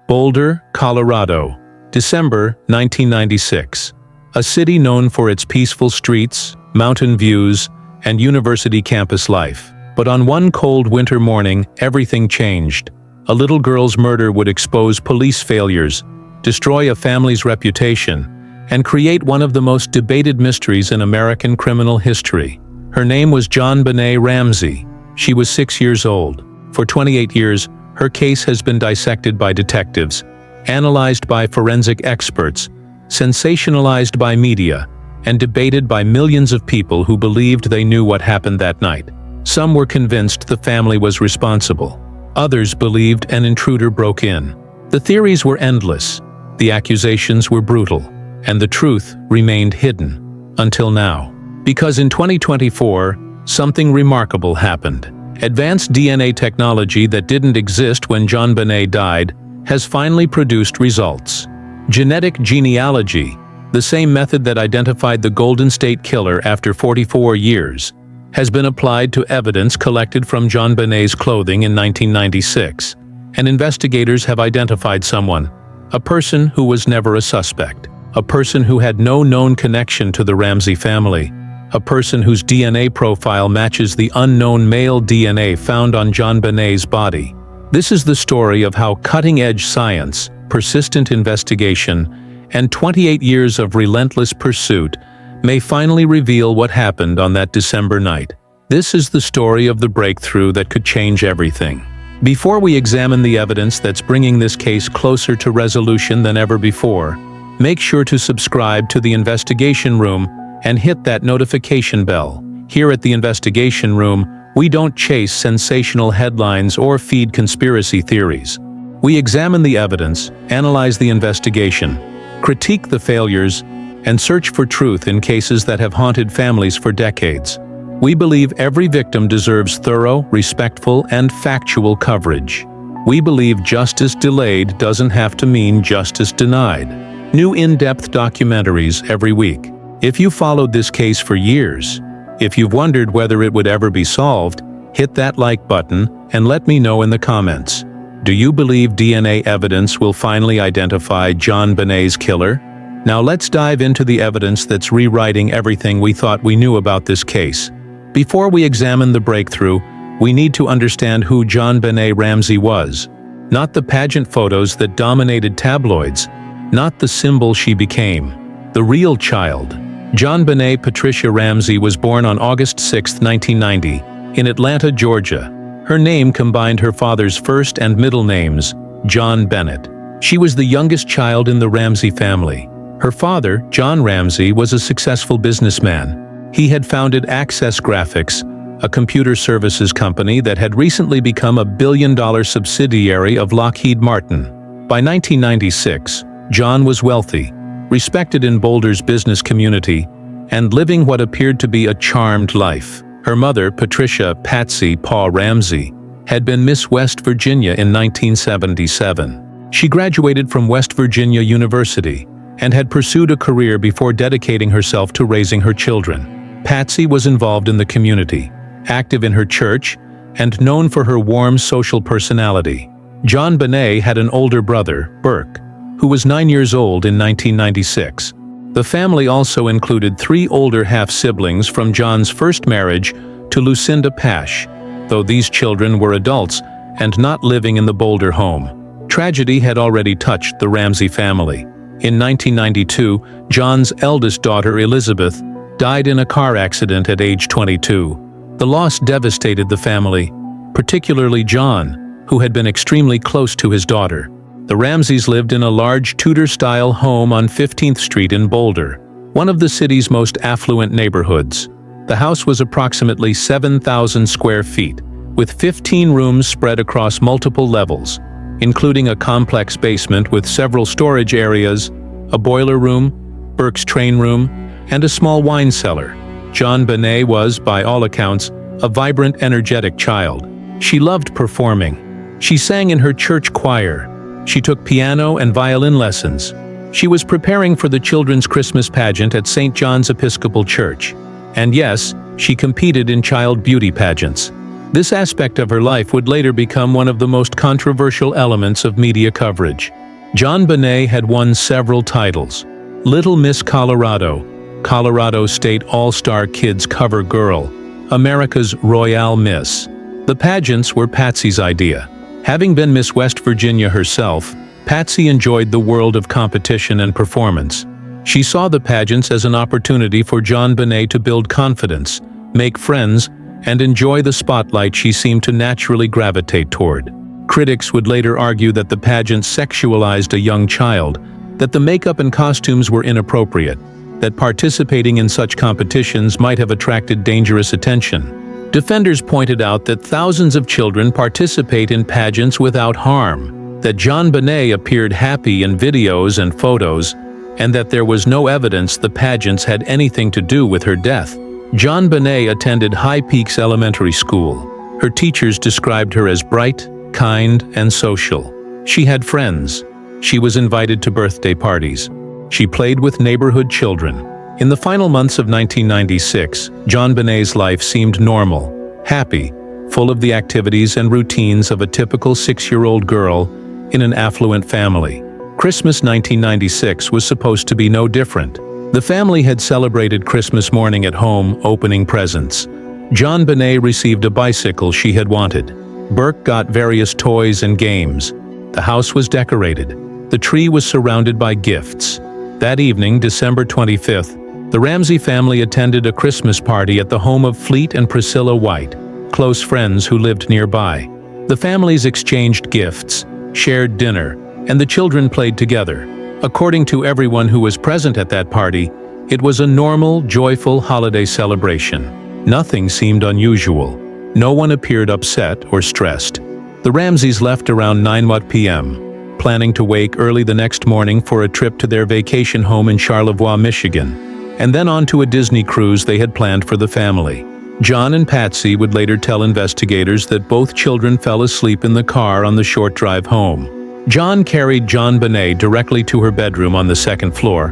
Boulder, Colorado, December 1996. A city known for its peaceful streets, mountain views, and university campus life. But on one cold winter morning, everything changed. A little girl's murder would expose police failures, destroy a family's reputation, and create one of the most debated mysteries in American criminal history. Her name was JonBenét Ramsey. She was 6 years old. For 28 years, her case has been dissected by detectives, analyzed by forensic experts, sensationalized by media, and debated by millions of people who believed they knew what happened that night. Some were convinced the family was responsible. Others believed an intruder broke in. The theories were endless, the accusations were brutal, and the truth remained hidden. Until now. Because in 2024, something remarkable happened. Advanced DNA technology that didn't exist when JonBenét died has finally produced results. Genetic genealogy, the same method that identified the Golden State Killer after 44 years, has been applied to evidence collected from JonBenét's clothing in 1996, and investigators have identified someone, a person who was never a suspect, a person who had no known connection to the Ramsey family, a person whose DNA profile matches the unknown male DNA found on JonBenét's body. This is the story of how cutting-edge science, persistent investigation, and 28 years of relentless pursuit may finally reveal what happened on that December night. This is the story of the breakthrough that could change everything. Before we examine the evidence that's bringing this case closer to resolution than ever before, make sure to subscribe to the Investigation Room and hit that notification bell. Here at the Investigation Room, we don't chase sensational headlines or feed conspiracy theories. We examine the evidence, analyze the investigation, critique the failures, and search for truth in cases that have haunted families for decades. We believe every victim deserves thorough, respectful, and factual coverage. We believe justice delayed doesn't have to mean justice denied. New in-depth documentaries every week. If you followed this case for years, if you've wondered whether it would ever be solved, hit that like button and let me know in the comments. Do you believe DNA evidence will finally identify JonBenét's killer? Now let's dive into the evidence that's rewriting everything we thought we knew about this case. Before we examine the breakthrough, we need to understand who JonBenét Ramsey was. Not the pageant photos that dominated tabloids, not the symbol she became. The real child. JonBenét Patricia Ramsey was born on August 6, 1990, in Atlanta, Georgia. Her name combined her father's first and middle names, JonBenét. She was the youngest child in the Ramsey family. Her father, John Ramsey, was a successful businessman. He had founded Access Graphics, a computer services company that had recently become a billion-dollar subsidiary of Lockheed Martin. By 1996, John was wealthy, respected in Boulder's business community, and living what appeared to be a charmed life. Her mother, Patricia "Patsy" "Pa" Ramsey, had been Miss West Virginia in 1977. She graduated from West Virginia University and had pursued a career before dedicating herself to raising her children. Patsy was involved in the community, active in her church, and known for her warm social personality. JonBenét had an older brother, Burke, who was 9 years old in 1996. The family also included 3 older half-siblings from John's first marriage to Lucinda Pash, though these children were adults and not living in the Boulder home. Tragedy had already touched the Ramsey family. In 1992, John's eldest daughter, Elizabeth, died in a car accident at age 22. The loss devastated the family, particularly John, who had been extremely close to his daughter. The Ramseys lived in a large Tudor-style home on 15th Street in Boulder, one of the city's most affluent neighborhoods. The house was approximately 7,000 square feet, with 15 rooms spread across multiple levels, including a complex basement with several storage areas, a boiler room, Burke's train room, and a small wine cellar. JonBenét was, by all accounts, a vibrant, energetic child. She loved performing. She sang in her church choir. She took piano and violin lessons. She was preparing for the children's Christmas pageant at St. John's Episcopal Church. And yes, she competed in child beauty pageants. This aspect of her life would later become one of the most controversial elements of media coverage. JonBenét had won several titles: Little Miss Colorado, Colorado State All-Star Kids Cover Girl, America's Royale Miss. The pageants were Patsy's idea. Having been Miss West Virginia herself, Patsy enjoyed the world of competition and performance. She saw the pageants as an opportunity for JonBenét to build confidence, make friends, and enjoy the spotlight she seemed to naturally gravitate toward. Critics would later argue that the pageants sexualized a young child, that the makeup and costumes were inappropriate, that participating in such competitions might have attracted dangerous attention. Defenders pointed out that thousands of children participate in pageants without harm, that JonBenét appeared happy in videos and photos, and that there was no evidence the pageants had anything to do with her death. JonBenét attended High Peaks Elementary School. Her teachers described her as bright, kind, and social. She had friends. She was invited to birthday parties. She played with neighborhood children. In the final months of 1996, JonBenét's life seemed normal, happy, full of the activities and routines of a typical 6-year-old girl in an affluent family. Christmas 1996 was supposed to be no different. The family had celebrated Christmas morning at home, opening presents. JonBenét received a bicycle she had wanted. Burke got various toys and games. The house was decorated. The tree was surrounded by gifts. That evening, December 25th, the Ramsey family attended a Christmas party at the home of Fleet and Priscilla White, close friends who lived nearby. The families exchanged gifts, shared dinner, and the children played together. According to everyone who was present at that party, it was a normal, joyful holiday celebration. Nothing seemed unusual. No one appeared upset or stressed. The Ramseys left around 9 p.m., planning to wake early the next morning for a trip to their vacation home in Charlevoix, Michigan, and then on to a Disney cruise they had planned for the family. John and Patsy would later tell investigators that both children fell asleep in the car on the short drive home. John carried JonBenét directly to her bedroom on the second floor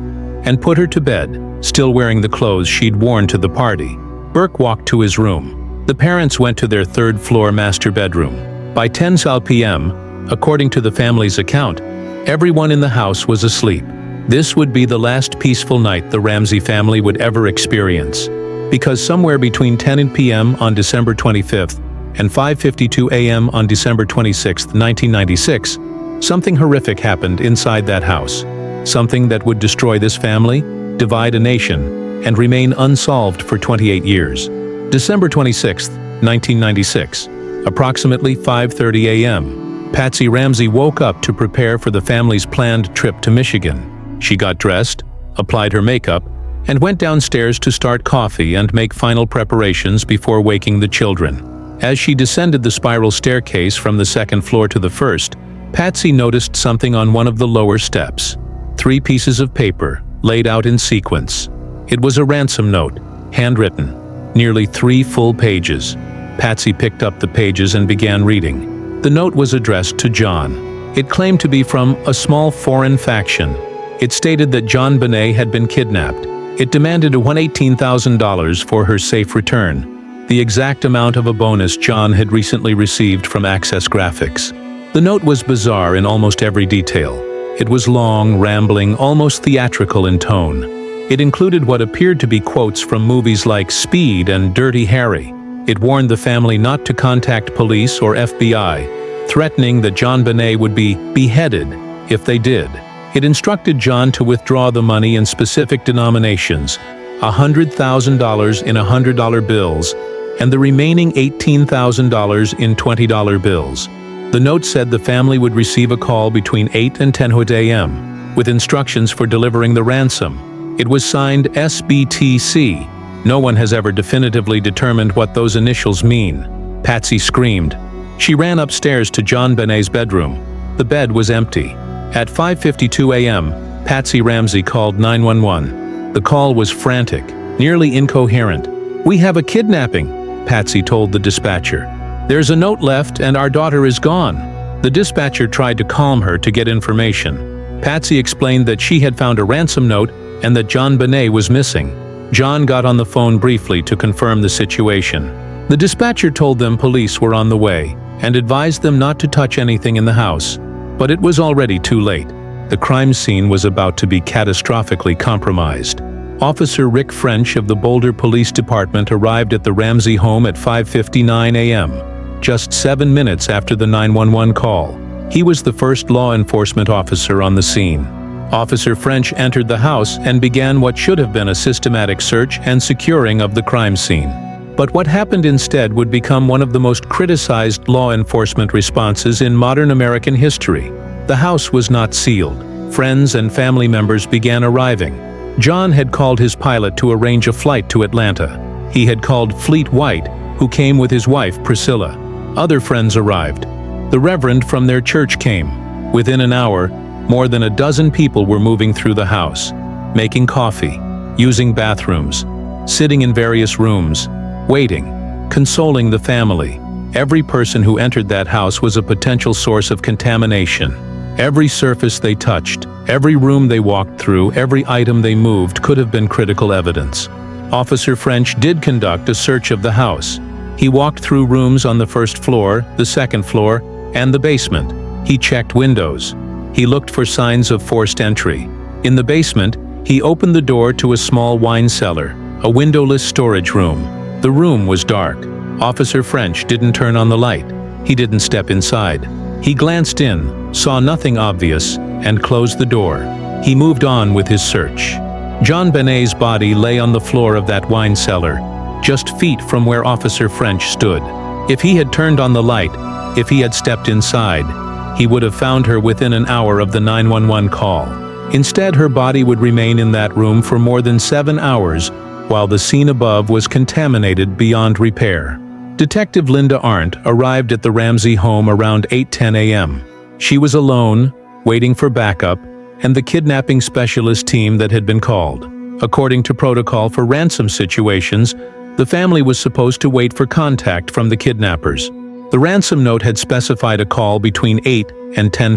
and put her to bed, still wearing the clothes she'd worn to the party. Burke walked to his room. The parents went to their third-floor master bedroom. By 10 p.m., according to the family's account, everyone in the house was asleep. This would be the last peaceful night the Ramsey family would ever experience, because somewhere between 10 p.m. on December 25th and 5:52 a.m. on December 26, 1996, something horrific happened inside that house. Something that would destroy this family, divide a nation, and remain unsolved for 28 years. December 26, 1996, approximately 5:30 a.m., Patsy Ramsey woke up to prepare for the family's planned trip to Michigan. She got dressed, applied her makeup, and went downstairs to start coffee and make final preparations before waking the children. As she descended the spiral staircase from the second floor to the first, Patsy noticed something on one of the lower steps. 3 pieces of paper, laid out in sequence. It was a ransom note, handwritten, nearly 3 full pages. Patsy picked up the pages and began reading. The note was addressed to John. It claimed to be from a small foreign faction. It stated that JonBenét had been kidnapped. It demanded $18,000 for her safe return, the exact amount of a bonus John had recently received from Access Graphics. The note was bizarre in almost every detail. It was long, rambling, almost theatrical in tone. It included what appeared to be quotes from movies like Speed and Dirty Harry. It warned the family not to contact police or FBI, threatening that JonBenét would be beheaded if they did. It instructed John to withdraw the money in specific denominations, $100,000 in $100 bills, and the remaining $18,000 in $20 bills. The note said the family would receive a call between 8 and 10 a.m. with instructions for delivering the ransom. It was signed SBTC. No one has ever definitively determined what those initials mean. Patsy screamed. She ran upstairs to JonBenét's bedroom. The bed was empty. At 5:52 a.m., Patsy Ramsey called 911. The call was frantic, nearly incoherent. "We have a kidnapping," Patsy told the dispatcher. "There's a note left and our daughter is gone." The dispatcher tried to calm her to get information. Patsy explained that she had found a ransom note and that JonBenét was missing. John got on the phone briefly to confirm the situation. The dispatcher told them police were on the way and advised them not to touch anything in the house, but it was already too late. The crime scene was about to be catastrophically compromised. Officer Rick French of the Boulder Police Department arrived at the Ramsey home at 5:59 a.m., just 7 minutes after the 911 call. He was the first law enforcement officer on the scene. Officer French entered the house and began what should have been a systematic search and securing of the crime scene. But what happened instead would become one of the most criticized law enforcement responses in modern American history. The house was not sealed. Friends and family members began arriving. John had called his pilot to arrange a flight to Atlanta. He had called Fleet White, who came with his wife, Priscilla. Other friends arrived. The Reverend from their church came. Within an hour, more than a dozen people were moving through the house, making coffee, using bathrooms, sitting in various rooms, waiting, consoling the family. Every person who entered that house was a potential source of contamination. Every surface they touched, every room they walked through, every item they moved could have been critical evidence. Officer French did conduct a search of the house. He walked through rooms on the first floor, the second floor, and the basement. He checked windows. He looked for signs of forced entry. In the basement, he opened the door to a small wine cellar, a windowless storage room. The room was dark. Officer French didn't turn on the light. He didn't step inside. He glanced in, saw nothing obvious, and closed the door. He moved on with his search. JonBenet's body lay on the floor of that wine cellar, just feet from where Officer French stood. If he had turned on the light, if he had stepped inside, he would have found her within an hour of the 911 call. Instead, her body would remain in that room for more than 7 hours, while the scene above was contaminated beyond repair. Detective Linda Arndt arrived at the Ramsey home around 8:10 a.m. She was alone, waiting for backup, and the kidnapping specialist team that had been called. According to protocol for ransom situations, the family was supposed to wait for contact from the kidnappers. The ransom note had specified a call between 8 and 10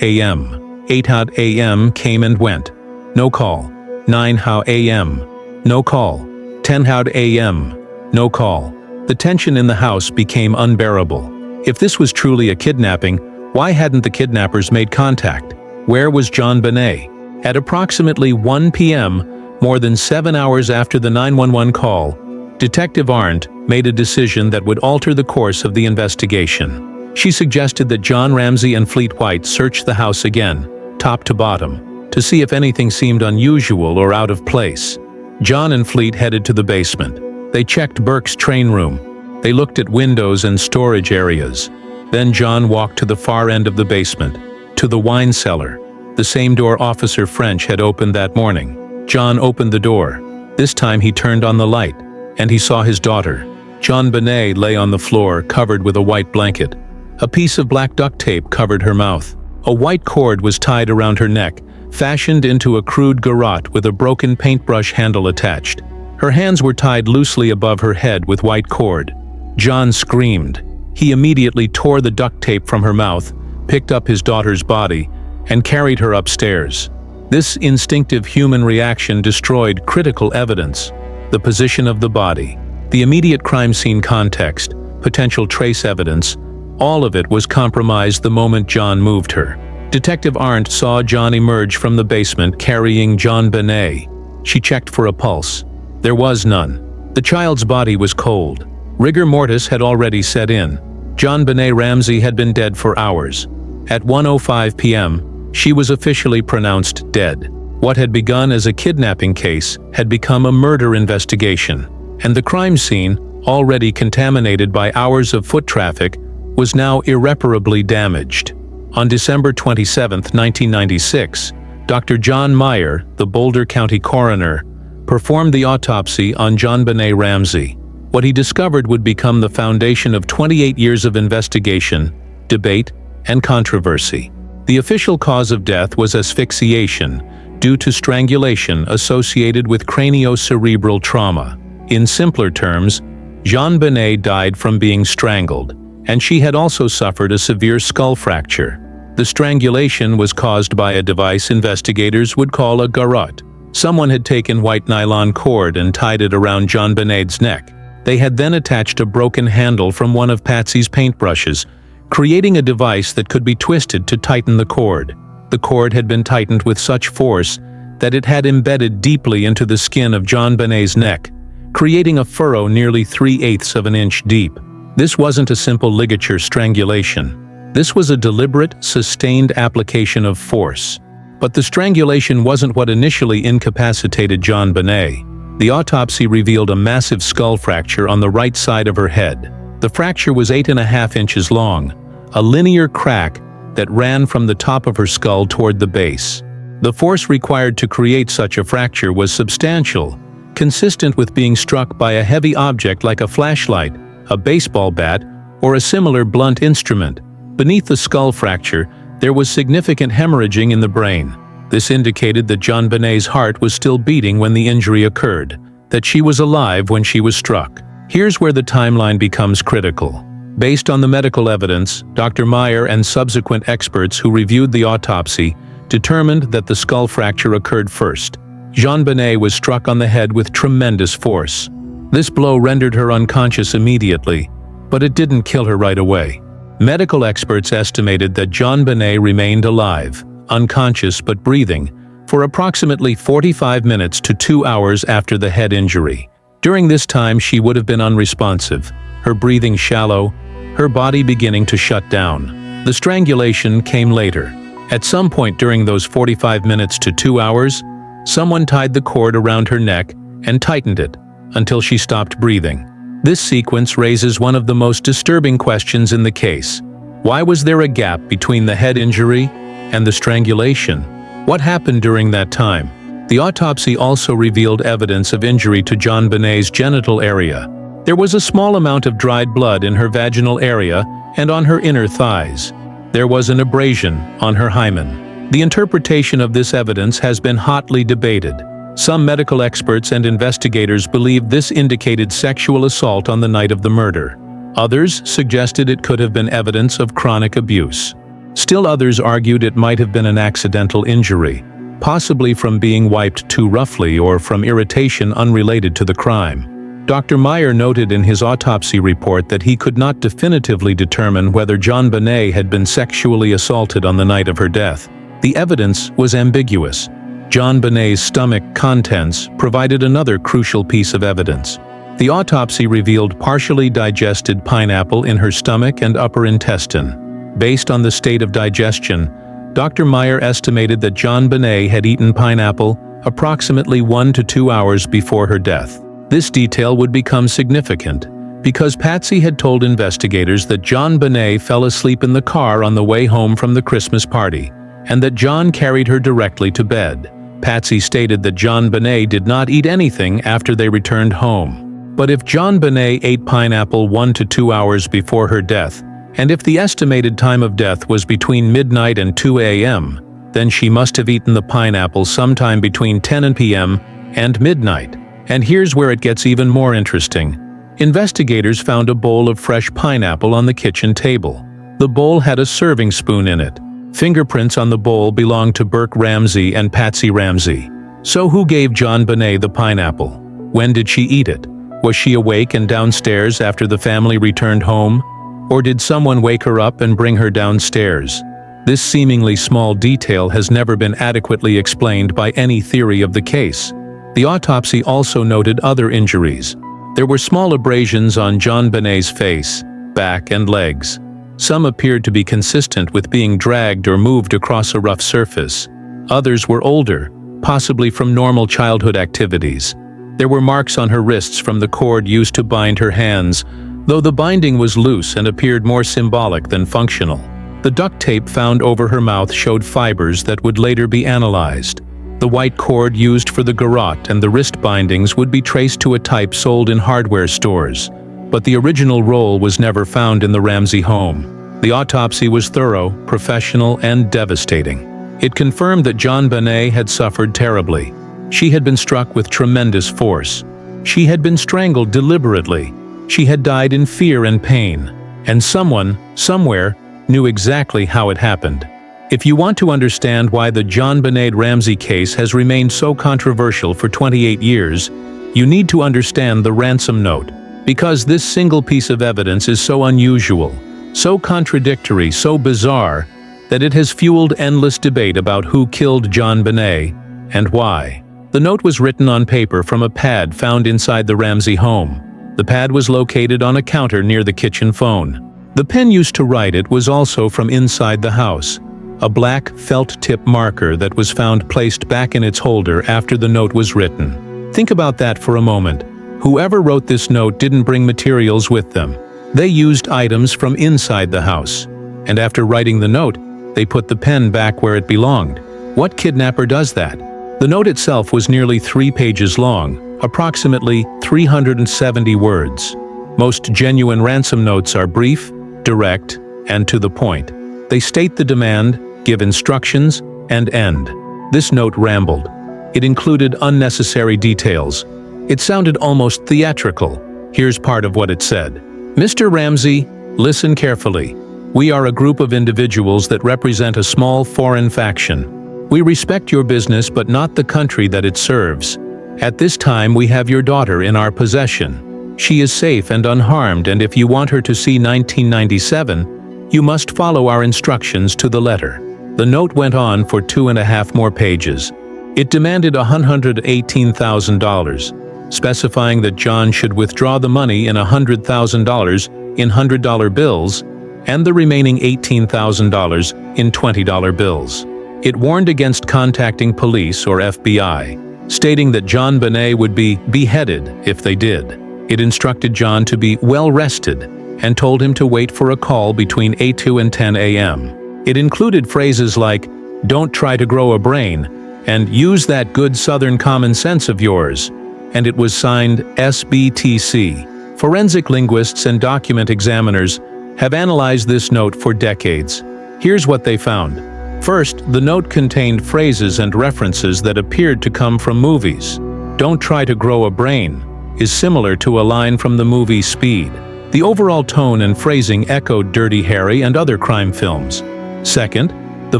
a.m. 8 a.m. came and went. No call. 9 a.m. No call. 10 a.m. No call. The tension in the house became unbearable. If this was truly a kidnapping, why hadn't the kidnappers made contact? Where was JonBenét? At approximately 1 p.m., more than 7 hours after the 911 call, Detective Arndt made a decision that would alter the course of the investigation. She suggested that John Ramsey and Fleet White search the house again, top to bottom, to see if anything seemed unusual or out of place. John and Fleet headed to the basement. They checked Burke's train room. They looked at windows and storage areas. Then John walked to the far end of the basement, to the wine cellar, the same door Officer French had opened that morning. John opened the door. This time he turned on the light, and he saw his daughter. JonBenét lay on the floor, covered with a white blanket. A piece of black duct tape covered her mouth. A white cord was tied around her neck, fashioned into a crude garrote with a broken paintbrush handle attached. Her hands were tied loosely above her head with white cord. John screamed. He immediately tore the duct tape from her mouth, picked up his daughter's body, and carried her upstairs. This instinctive human reaction destroyed critical evidence: the position of the body, the immediate crime scene context, potential trace evidence. All of it was compromised the moment John moved her. Detective Arndt saw John emerge from the basement carrying JonBenét. She checked for a pulse. There was none. The child's body was cold. Rigor mortis had already set in. JonBenét Ramsey had been dead for hours. At 1:05 p.m., she was officially pronounced dead. What had begun as a kidnapping case had become a murder investigation, and the crime scene, already contaminated by hours of foot traffic, was now irreparably damaged. On December 27, 1996, Dr. John Meyer, the Boulder County coroner, performed the autopsy on JonBenét Ramsey. What he discovered would become the foundation of 28 years of investigation, debate, and controversy. The official cause of death was asphyxiation, due to strangulation associated with craniocerebral trauma. In simpler terms, JonBenét died from being strangled, and she had also suffered a severe skull fracture. The strangulation was caused by a device investigators would call a garrote. Someone had taken white nylon cord and tied it around JonBenét's neck. They had then attached a broken handle from one of Patsy's paintbrushes, creating a device that could be twisted to tighten the cord. The cord had been tightened with such force that it had embedded deeply into the skin of JonBenét's neck, creating a furrow nearly 3/8 of an inch deep. This wasn't a simple ligature strangulation. This was a deliberate, sustained application of force. But the strangulation wasn't what initially incapacitated JonBenet. The autopsy revealed a massive skull fracture on the right side of her head. The fracture was 8.5 inches long, a linear crack that ran from the top of her skull toward the base. The force required to create such a fracture was substantial, consistent with being struck by a heavy object like a flashlight, a baseball bat, or a similar blunt instrument. Beneath the skull fracture, there was significant hemorrhaging in the brain. This indicated that JonBenét's heart was still beating when the injury occurred, that she was alive when she was struck. Here's where the timeline becomes critical. Based on the medical evidence, Dr. Meyer and subsequent experts who reviewed the autopsy determined that the skull fracture occurred first. JonBenet was struck on the head with tremendous force. This blow rendered her unconscious immediately, but it didn't kill her right away. Medical experts estimated that JonBenet remained alive, unconscious but breathing, for approximately 45 minutes to 2 hours after the head injury. During this time, she would have been unresponsive, her breathing shallow, her body beginning to shut down. The strangulation came later. At some point during those 45 minutes to 2 hours, someone tied the cord around her neck and tightened it until she stopped breathing. This sequence raises one of the most disturbing questions in the case. Why was there a gap between the head injury and the strangulation? What happened during that time? The autopsy also revealed evidence of injury to JonBenet's genital area. There was a small amount of dried blood in her vaginal area and on her inner thighs. There was an abrasion on her hymen. The interpretation of this evidence has been hotly debated. Some medical experts and investigators believe this indicated sexual assault on the night of the murder. Others suggested it could have been evidence of chronic abuse. Still others argued it might have been an accidental injury, possibly from being wiped too roughly or from irritation unrelated to the crime. Dr. Meyer noted in his autopsy report that he could not definitively determine whether JonBenet had been sexually assaulted on the night of her death. The evidence was ambiguous. JonBenet's stomach contents provided another crucial piece of evidence. The autopsy revealed partially digested pineapple in her stomach and upper intestine. Based on the state of digestion, Dr. Meyer estimated that JonBenet had eaten pineapple approximately 1 to 2 hours before her death. This detail would become significant because Patsy had told investigators that JonBenet fell asleep in the car on the way home from the Christmas party, and that John carried her directly to bed. Patsy stated that JonBenet did not eat anything after they returned home. But if JonBenet ate pineapple 1 to 2 hours before her death, and if the estimated time of death was between midnight and 2 a.m., then she must have eaten the pineapple sometime between 10 p.m. and midnight. And here's where it gets even more interesting. Investigators found a bowl of fresh pineapple on the kitchen table. The bowl had a serving spoon in it. Fingerprints on the bowl belonged to Burke Ramsey and Patsy Ramsey. So who gave JonBenet the pineapple? When did she eat it? Was she awake and downstairs after the family returned home? Or did someone wake her up and bring her downstairs? This seemingly small detail has never been adequately explained by any theory of the case. The autopsy also noted other injuries. There were small abrasions on JonBenet's face, back, and legs. Some appeared to be consistent with being dragged or moved across a rough surface. Others were older, possibly from normal childhood activities. There were marks on her wrists from the cord used to bind her hands, though the binding was loose and appeared more symbolic than functional. The duct tape found over her mouth showed fibers that would later be analyzed. The white cord used for the garrote and the wrist bindings would be traced to a type sold in hardware stores, but the original roll was never found in the Ramsey home. The autopsy was thorough, professional, and devastating. It confirmed that JonBenet had suffered terribly. She had been struck with tremendous force. She had been strangled deliberately. She had died in fear and pain. And someone, somewhere, knew exactly how it happened. If you want to understand why the JonBenét Ramsey case has remained so controversial for 28 years, you need to understand the ransom note. Because this single piece of evidence is so unusual, so contradictory, so bizarre, that it has fueled endless debate about who killed JonBenét and why. The note was written on paper from a pad found inside the Ramsey home. The pad was located on a counter near the kitchen phone. The pen used to write it was also from inside the house, a black felt-tip marker that was found placed back in its holder after the note was written. Think about that for a moment. Whoever wrote this note didn't bring materials with them. They used items from inside the house. And after writing the note, they put the pen back where it belonged. What kidnapper does that? The note itself was nearly 3 pages long, approximately 370 words. Most genuine ransom notes are brief, direct, and to the point. They state the demand, give instructions, and end. This note rambled. It included unnecessary details. It sounded almost theatrical. Here's part of what it said. "Mr. Ramsey, listen carefully. We are a group of individuals that represent a small foreign faction. We respect your business but not the country that it serves. At this time we have your daughter in our possession. She is safe and unharmed, and if you want her to see 1997, you must follow our instructions to the letter." The note went on for 2.5 more pages. It demanded $118,000, specifying that John should withdraw the money in $100,000 in $100 bills and the remaining $18,000 in $20 bills. It warned against contacting police or FBI, stating that JonBenét would be beheaded if they did. It instructed John to be well rested and told him to wait for a call between 8 and 10 a.m. It included phrases like, "Don't try to grow a brain," and "Use that good Southern common sense of yours," and it was signed SBTC. Forensic linguists and document examiners have analyzed this note for decades. Here's what they found. First, the note contained phrases and references that appeared to come from movies. "Don't try to grow a brain" is similar to a line from the movie Speed. The overall tone and phrasing echoed Dirty Harry and other crime films. Second, the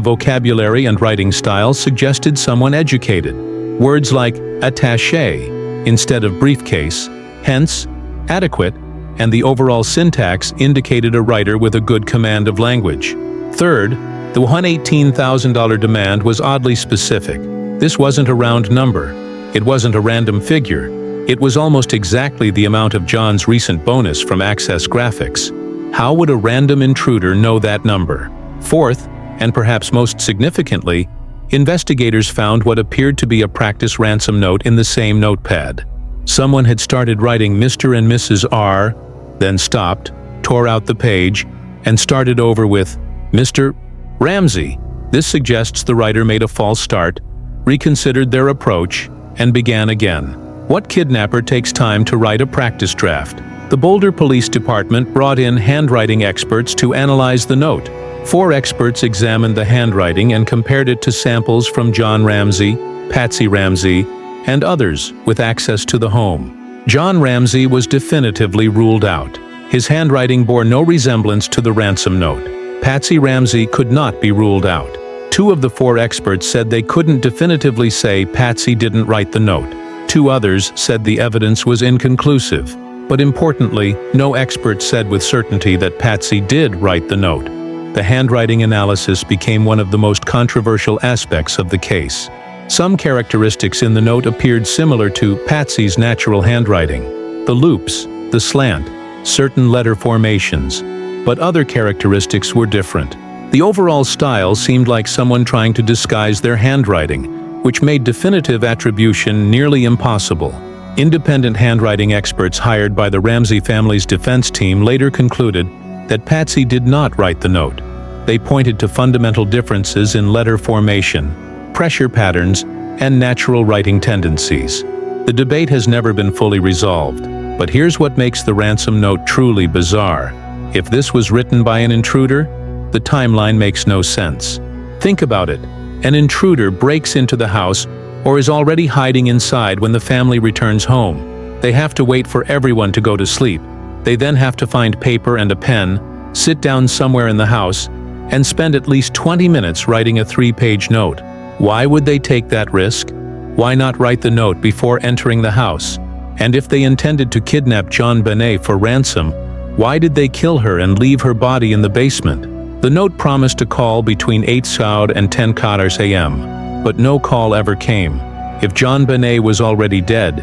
vocabulary and writing style suggested someone educated. Words like attaché instead of briefcase, hence, adequate, and the overall syntax indicated a writer with a good command of language. Third, the $118,000 demand was oddly specific. This wasn't a round number. It wasn't a random figure. It was almost exactly the amount of John's recent bonus from Access Graphics. How would a random intruder know that number? Fourth, and perhaps most significantly, investigators found what appeared to be a practice ransom note in the same notepad. Someone had started writing Mr. and Mrs. R, then stopped, tore out the page, and started over with Mr. Ramsey. This suggests the writer made a false start, reconsidered their approach, and began again. What kidnapper takes time to write a practice draft? The Boulder Police Department brought in handwriting experts to analyze the note. 4 experts examined the handwriting and compared it to samples from John Ramsey, Patsy Ramsey, and others with access to the home. John Ramsey was definitively ruled out. His handwriting bore no resemblance to the ransom note. Patsy Ramsey could not be ruled out. 2 of the 4 experts said they couldn't definitively say Patsy didn't write the note. 2 others said the evidence was inconclusive. But importantly, no expert said with certainty that Patsy did write the note. The handwriting analysis became one of the most controversial aspects of the case. Some characteristics in the note appeared similar to Patsy's natural handwriting. The loops, the slant, certain letter formations. But other characteristics were different. The overall style seemed like someone trying to disguise their handwriting, which made definitive attribution nearly impossible. Independent handwriting experts hired by the Ramsey family's defense team later concluded that Patsy did not write the note. They pointed to fundamental differences in letter formation, pressure patterns, and natural writing tendencies. The debate has never been fully resolved, but here's what makes the ransom note truly bizarre. If this was written by an intruder, the timeline makes no sense. Think about it. An intruder breaks into the house or is already hiding inside when the family returns home. They have to wait for everyone to go to sleep. They then have to find paper and a pen, sit down somewhere in the house, and spend at least 20 minutes writing a 3-page note. Why would they take that risk? Why not write the note before entering the house? And if they intended to kidnap JonBenét for ransom, why did they kill her and leave her body in the basement? The note promised a call between 8 and 10 a.m., but no call ever came. If JonBenét was already dead,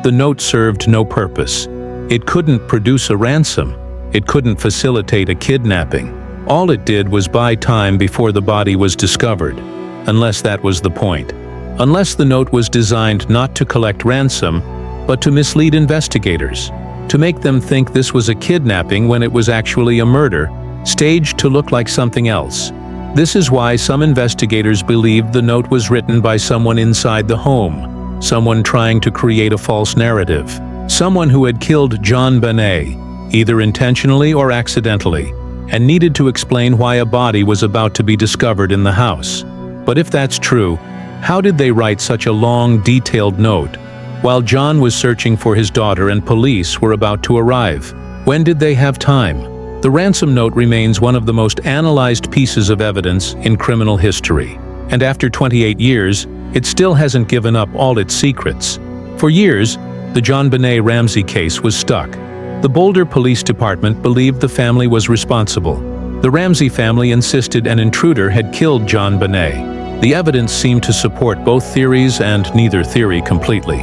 the note served no purpose. It couldn't produce a ransom. It couldn't facilitate a kidnapping. All it did was buy time before the body was discovered, unless that was the point. Unless the note was designed not to collect ransom, but to mislead investigators, to make them think this was a kidnapping when it was actually a murder, staged to look like something else. This is why some investigators believed the note was written by someone inside the home, someone trying to create a false narrative, someone who had killed JonBenét, either intentionally or accidentally, and needed to explain why a body was about to be discovered in the house. But if that's true, how did they write such a long, detailed note, while John was searching for his daughter and police were about to arrive? When did they have time? The ransom note remains one of the most analyzed pieces of evidence in criminal history. And after 28 years, it still hasn't given up all its secrets. For years, the JonBenét Ramsey case was stuck. The Boulder Police Department believed the family was responsible. The Ramsey family insisted an intruder had killed JonBenét. The evidence seemed to support both theories and neither theory completely.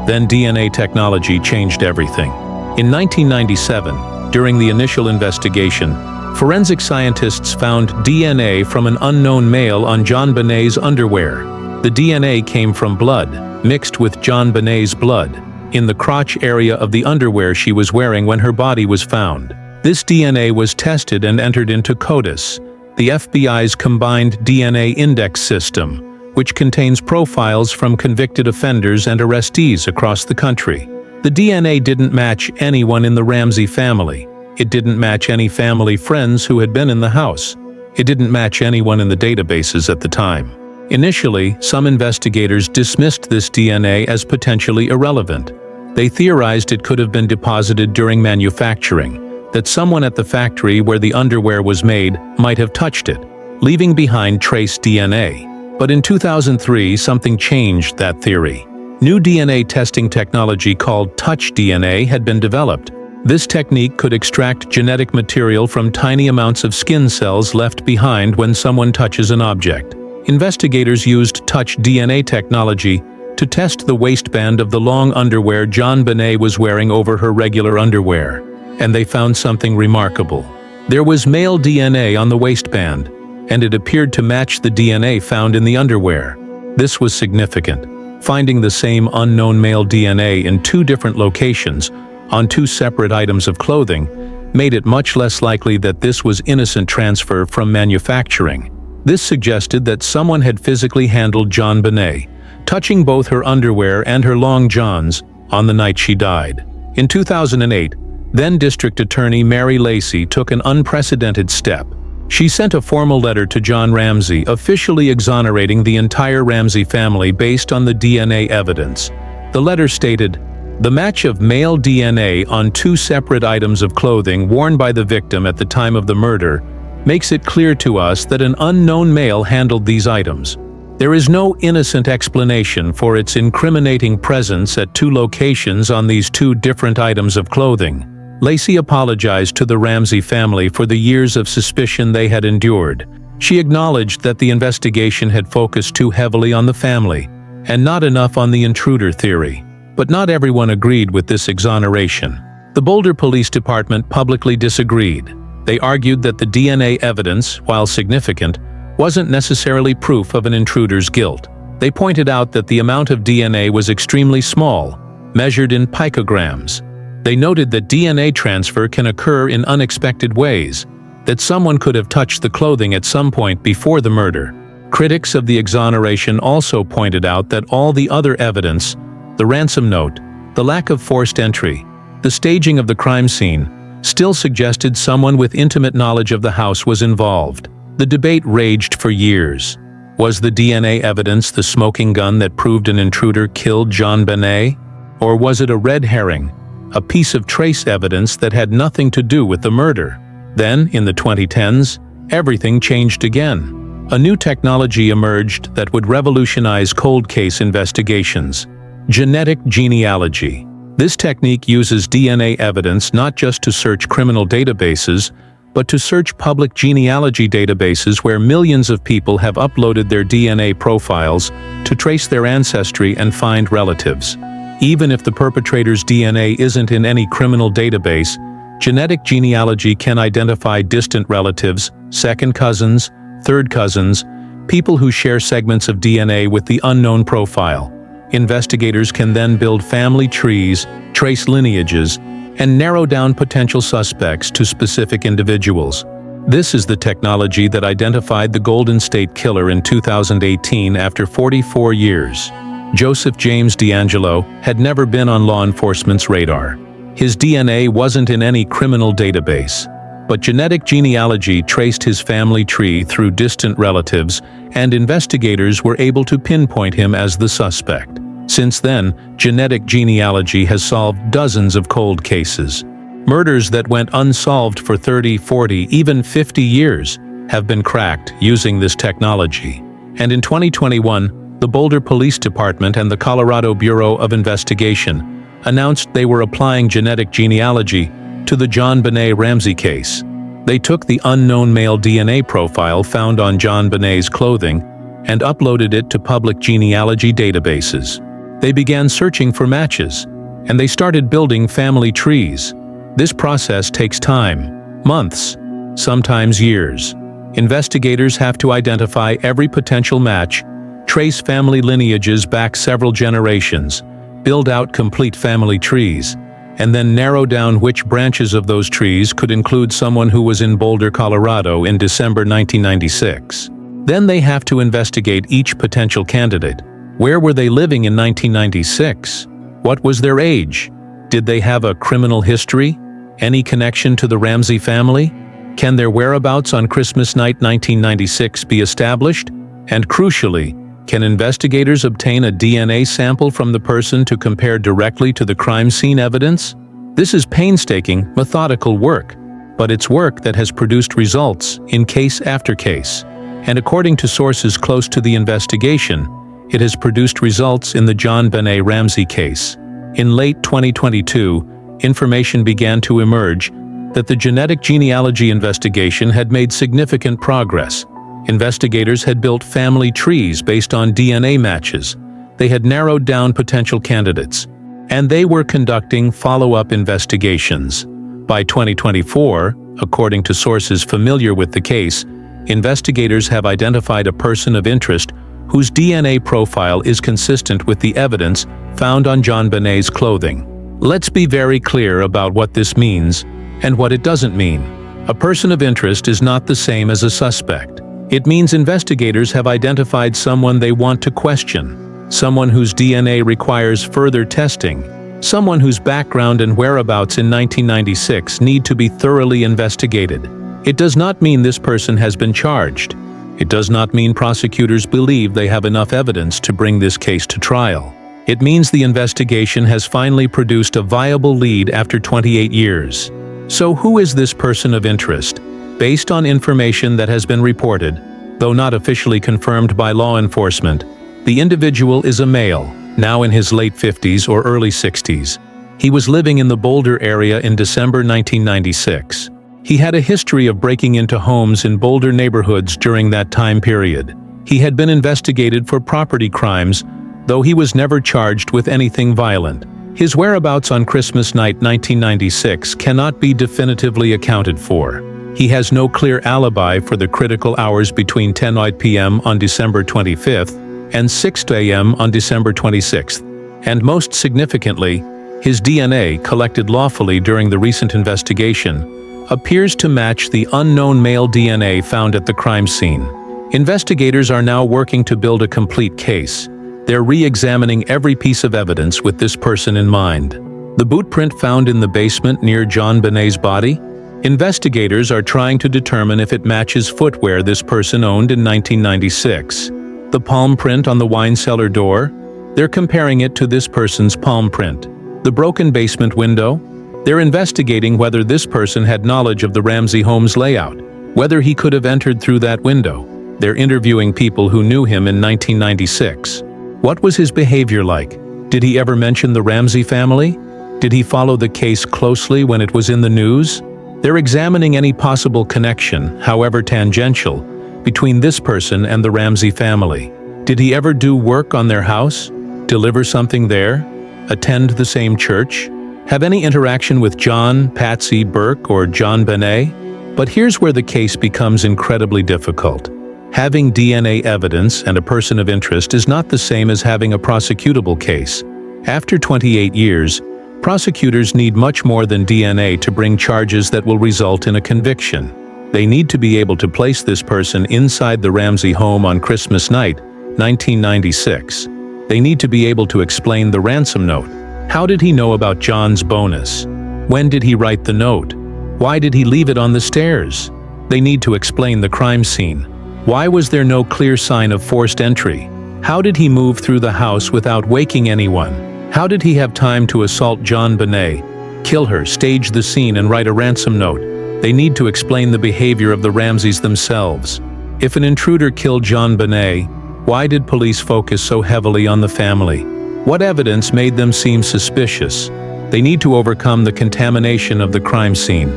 Then DNA technology changed everything. In 1997, during the initial investigation, forensic scientists found DNA from an unknown male on JonBenét's underwear. The DNA came from blood, mixed with JonBenét's blood, in the crotch area of the underwear she was wearing when her body was found. This DNA was tested and entered into CODIS, the FBI's combined DNA index system, which contains profiles from convicted offenders and arrestees across the country. The DNA didn't match anyone in the Ramsey family. It didn't match any family friends who had been in the house. It didn't match anyone in the databases at the time. Initially, some investigators dismissed this DNA as potentially irrelevant. They theorized it could have been deposited during manufacturing, that someone at the factory where the underwear was made might have touched it, leaving behind trace DNA. But in 2003, something changed that theory. New DNA testing technology called touch DNA had been developed. This technique could extract genetic material from tiny amounts of skin cells left behind when someone touches an object. Investigators used touch DNA technology to test the waistband of the long underwear JonBenét was wearing over her regular underwear, and they found something remarkable. There was male DNA on the waistband, and it appeared to match the DNA found in the underwear. This was significant. Finding the same unknown male DNA in 2 different locations, on 2 separate items of clothing, made it much less likely that this was innocent transfer from manufacturing. This suggested that someone had physically handled JonBenét, touching both her underwear and her long johns, on the night she died. In 2008, then District Attorney Mary Lacey took an unprecedented step. She sent a formal letter to John Ramsey officially exonerating the entire Ramsey family based on the DNA evidence. The letter stated, "The match of male DNA on 2 separate items of clothing worn by the victim at the time of the murder makes it clear to us that an unknown male handled these items. There is no innocent explanation for its incriminating presence at 2 locations on these 2 different items of clothing." Lacey apologized to the Ramsey family for the years of suspicion they had endured. She acknowledged that the investigation had focused too heavily on the family, and not enough on the intruder theory. But not everyone agreed with this exoneration. The Boulder Police Department publicly disagreed. They argued that the DNA evidence, while significant, wasn't necessarily proof of an intruder's guilt. They pointed out that the amount of DNA was extremely small, measured in picograms. They noted that DNA transfer can occur in unexpected ways, that someone could have touched the clothing at some point before the murder. Critics of the exoneration also pointed out that all the other evidence, the ransom note, the lack of forced entry, the staging of the crime scene, still suggested someone with intimate knowledge of the house was involved. The debate raged for years. Was the DNA evidence the smoking gun that proved an intruder killed JonBenét? Or was it a red herring, a piece of trace evidence that had nothing to do with the murder? Then, in the 2010s, everything changed again. A new technology emerged that would revolutionize cold case investigations: genetic genealogy. This technique uses DNA evidence not just to search criminal databases, but to search public genealogy databases where millions of people have uploaded their DNA profiles to trace their ancestry and find relatives. Even if the perpetrator's DNA isn't in any criminal database, genetic genealogy can identify distant relatives, second cousins, third cousins, people who share segments of DNA with the unknown profile. Investigators can then build family trees, trace lineages, and narrow down potential suspects to specific individuals. This is the technology that identified the Golden State Killer in 2018 after 44 years. Joseph James DeAngelo had never been on law enforcement's radar. His DNA wasn't in any criminal database, but genetic genealogy traced his family tree through distant relatives, and investigators were able to pinpoint him as the suspect. Since then, genetic genealogy has solved dozens of cold cases. Murders that went unsolved for 30, 40, even 50 years have been cracked using this technology. And in 2021, the Boulder Police Department and the Colorado Bureau of Investigation announced they were applying genetic genealogy to the JonBenét Ramsey case. They took the unknown male DNA profile found on JonBenét's clothing and uploaded it to public genealogy databases. They began searching for matches, and they started building family trees. This process takes time, months, sometimes years. Investigators have to identify every potential match, trace family lineages back several generations, build out complete family trees, and then narrow down which branches of those trees could include someone who was in Boulder, Colorado in December 1996. Then they have to investigate each potential candidate. Where were they living in 1996? What was their age? Did they have a criminal history? Any connection to the Ramsey family? Can their whereabouts on Christmas night 1996 be established? And crucially, can investigators obtain a DNA sample from the person to compare directly to the crime scene evidence? This is painstaking, methodical work, but it's work that has produced results in case after case. And according to sources close to the investigation, it has produced results in the JonBenét Ramsey case. In late 2022, information began to emerge that the genetic genealogy investigation had made significant progress. Investigators had built family trees based on DNA matches. They had narrowed down potential candidates, and they were conducting follow-up investigations. By 2024, according to sources familiar with the case, investigators have identified a person of interest whose DNA profile is consistent with the evidence found on JonBenét's clothing. Let's be very clear about what this means and what it doesn't mean. A person of interest is not the same as a suspect. It means investigators have identified someone they want to question, someone whose DNA requires further testing, someone whose background and whereabouts in 1996 need to be thoroughly investigated. It does not mean this person has been charged. It does not mean prosecutors believe they have enough evidence to bring this case to trial. It means the investigation has finally produced a viable lead after 28 years. So who is this person of interest? Based on information that has been reported, though not officially confirmed by law enforcement, the individual is a male, now in his late 50s or early 60s. He was living in the Boulder area in December 1996. He had a history of breaking into homes in Boulder neighborhoods during that time period. He had been investigated for property crimes, though he was never charged with anything violent. His whereabouts on Christmas night 1996 cannot be definitively accounted for. He has no clear alibi for the critical hours between 10 p.m. on December 25th and 6 a.m. on December 26th. And most significantly, his DNA, collected lawfully during the recent investigation, appears to match the unknown male DNA found at the crime scene. Investigators are now working to build a complete case. They're re-examining every piece of evidence with this person in mind. The boot print found in the basement near JonBenét's body? Investigators are trying to determine if it matches footwear this person owned in 1996. The palm print on the wine cellar door? They're comparing it to this person's palm print. The broken basement window? They're investigating whether this person had knowledge of the Ramsey home's layout, whether he could have entered through that window. They're interviewing people who knew him in 1996. What was his behavior like? Did he ever mention the Ramsey family? Did he follow the case closely when it was in the news? They're examining any possible connection, however tangential, between this person and the Ramsey family. Did he ever do work on their house? Deliver something there? Attend the same church? Have any interaction with John, Patsy, Burke, or JonBenét? But here's where the case becomes incredibly difficult. Having DNA evidence and a person of interest is not the same as having a prosecutable case. After 28 years, prosecutors need much more than DNA to bring charges that will result in a conviction. They need to be able to place this person inside the Ramsey home on Christmas night, 1996. They need to be able to explain the ransom note. How did he know about John's bonus? When did he write the note? Why did he leave it on the stairs? They need to explain the crime scene. Why was there no clear sign of forced entry? How did he move through the house without waking anyone? How did he have time to assault JonBenét, kill her, stage the scene, and write a ransom note? They need to explain the behavior of the Ramseys themselves. If an intruder killed JonBenét, why did police focus so heavily on the family? What evidence made them seem suspicious? They need to overcome the contamination of the crime scene.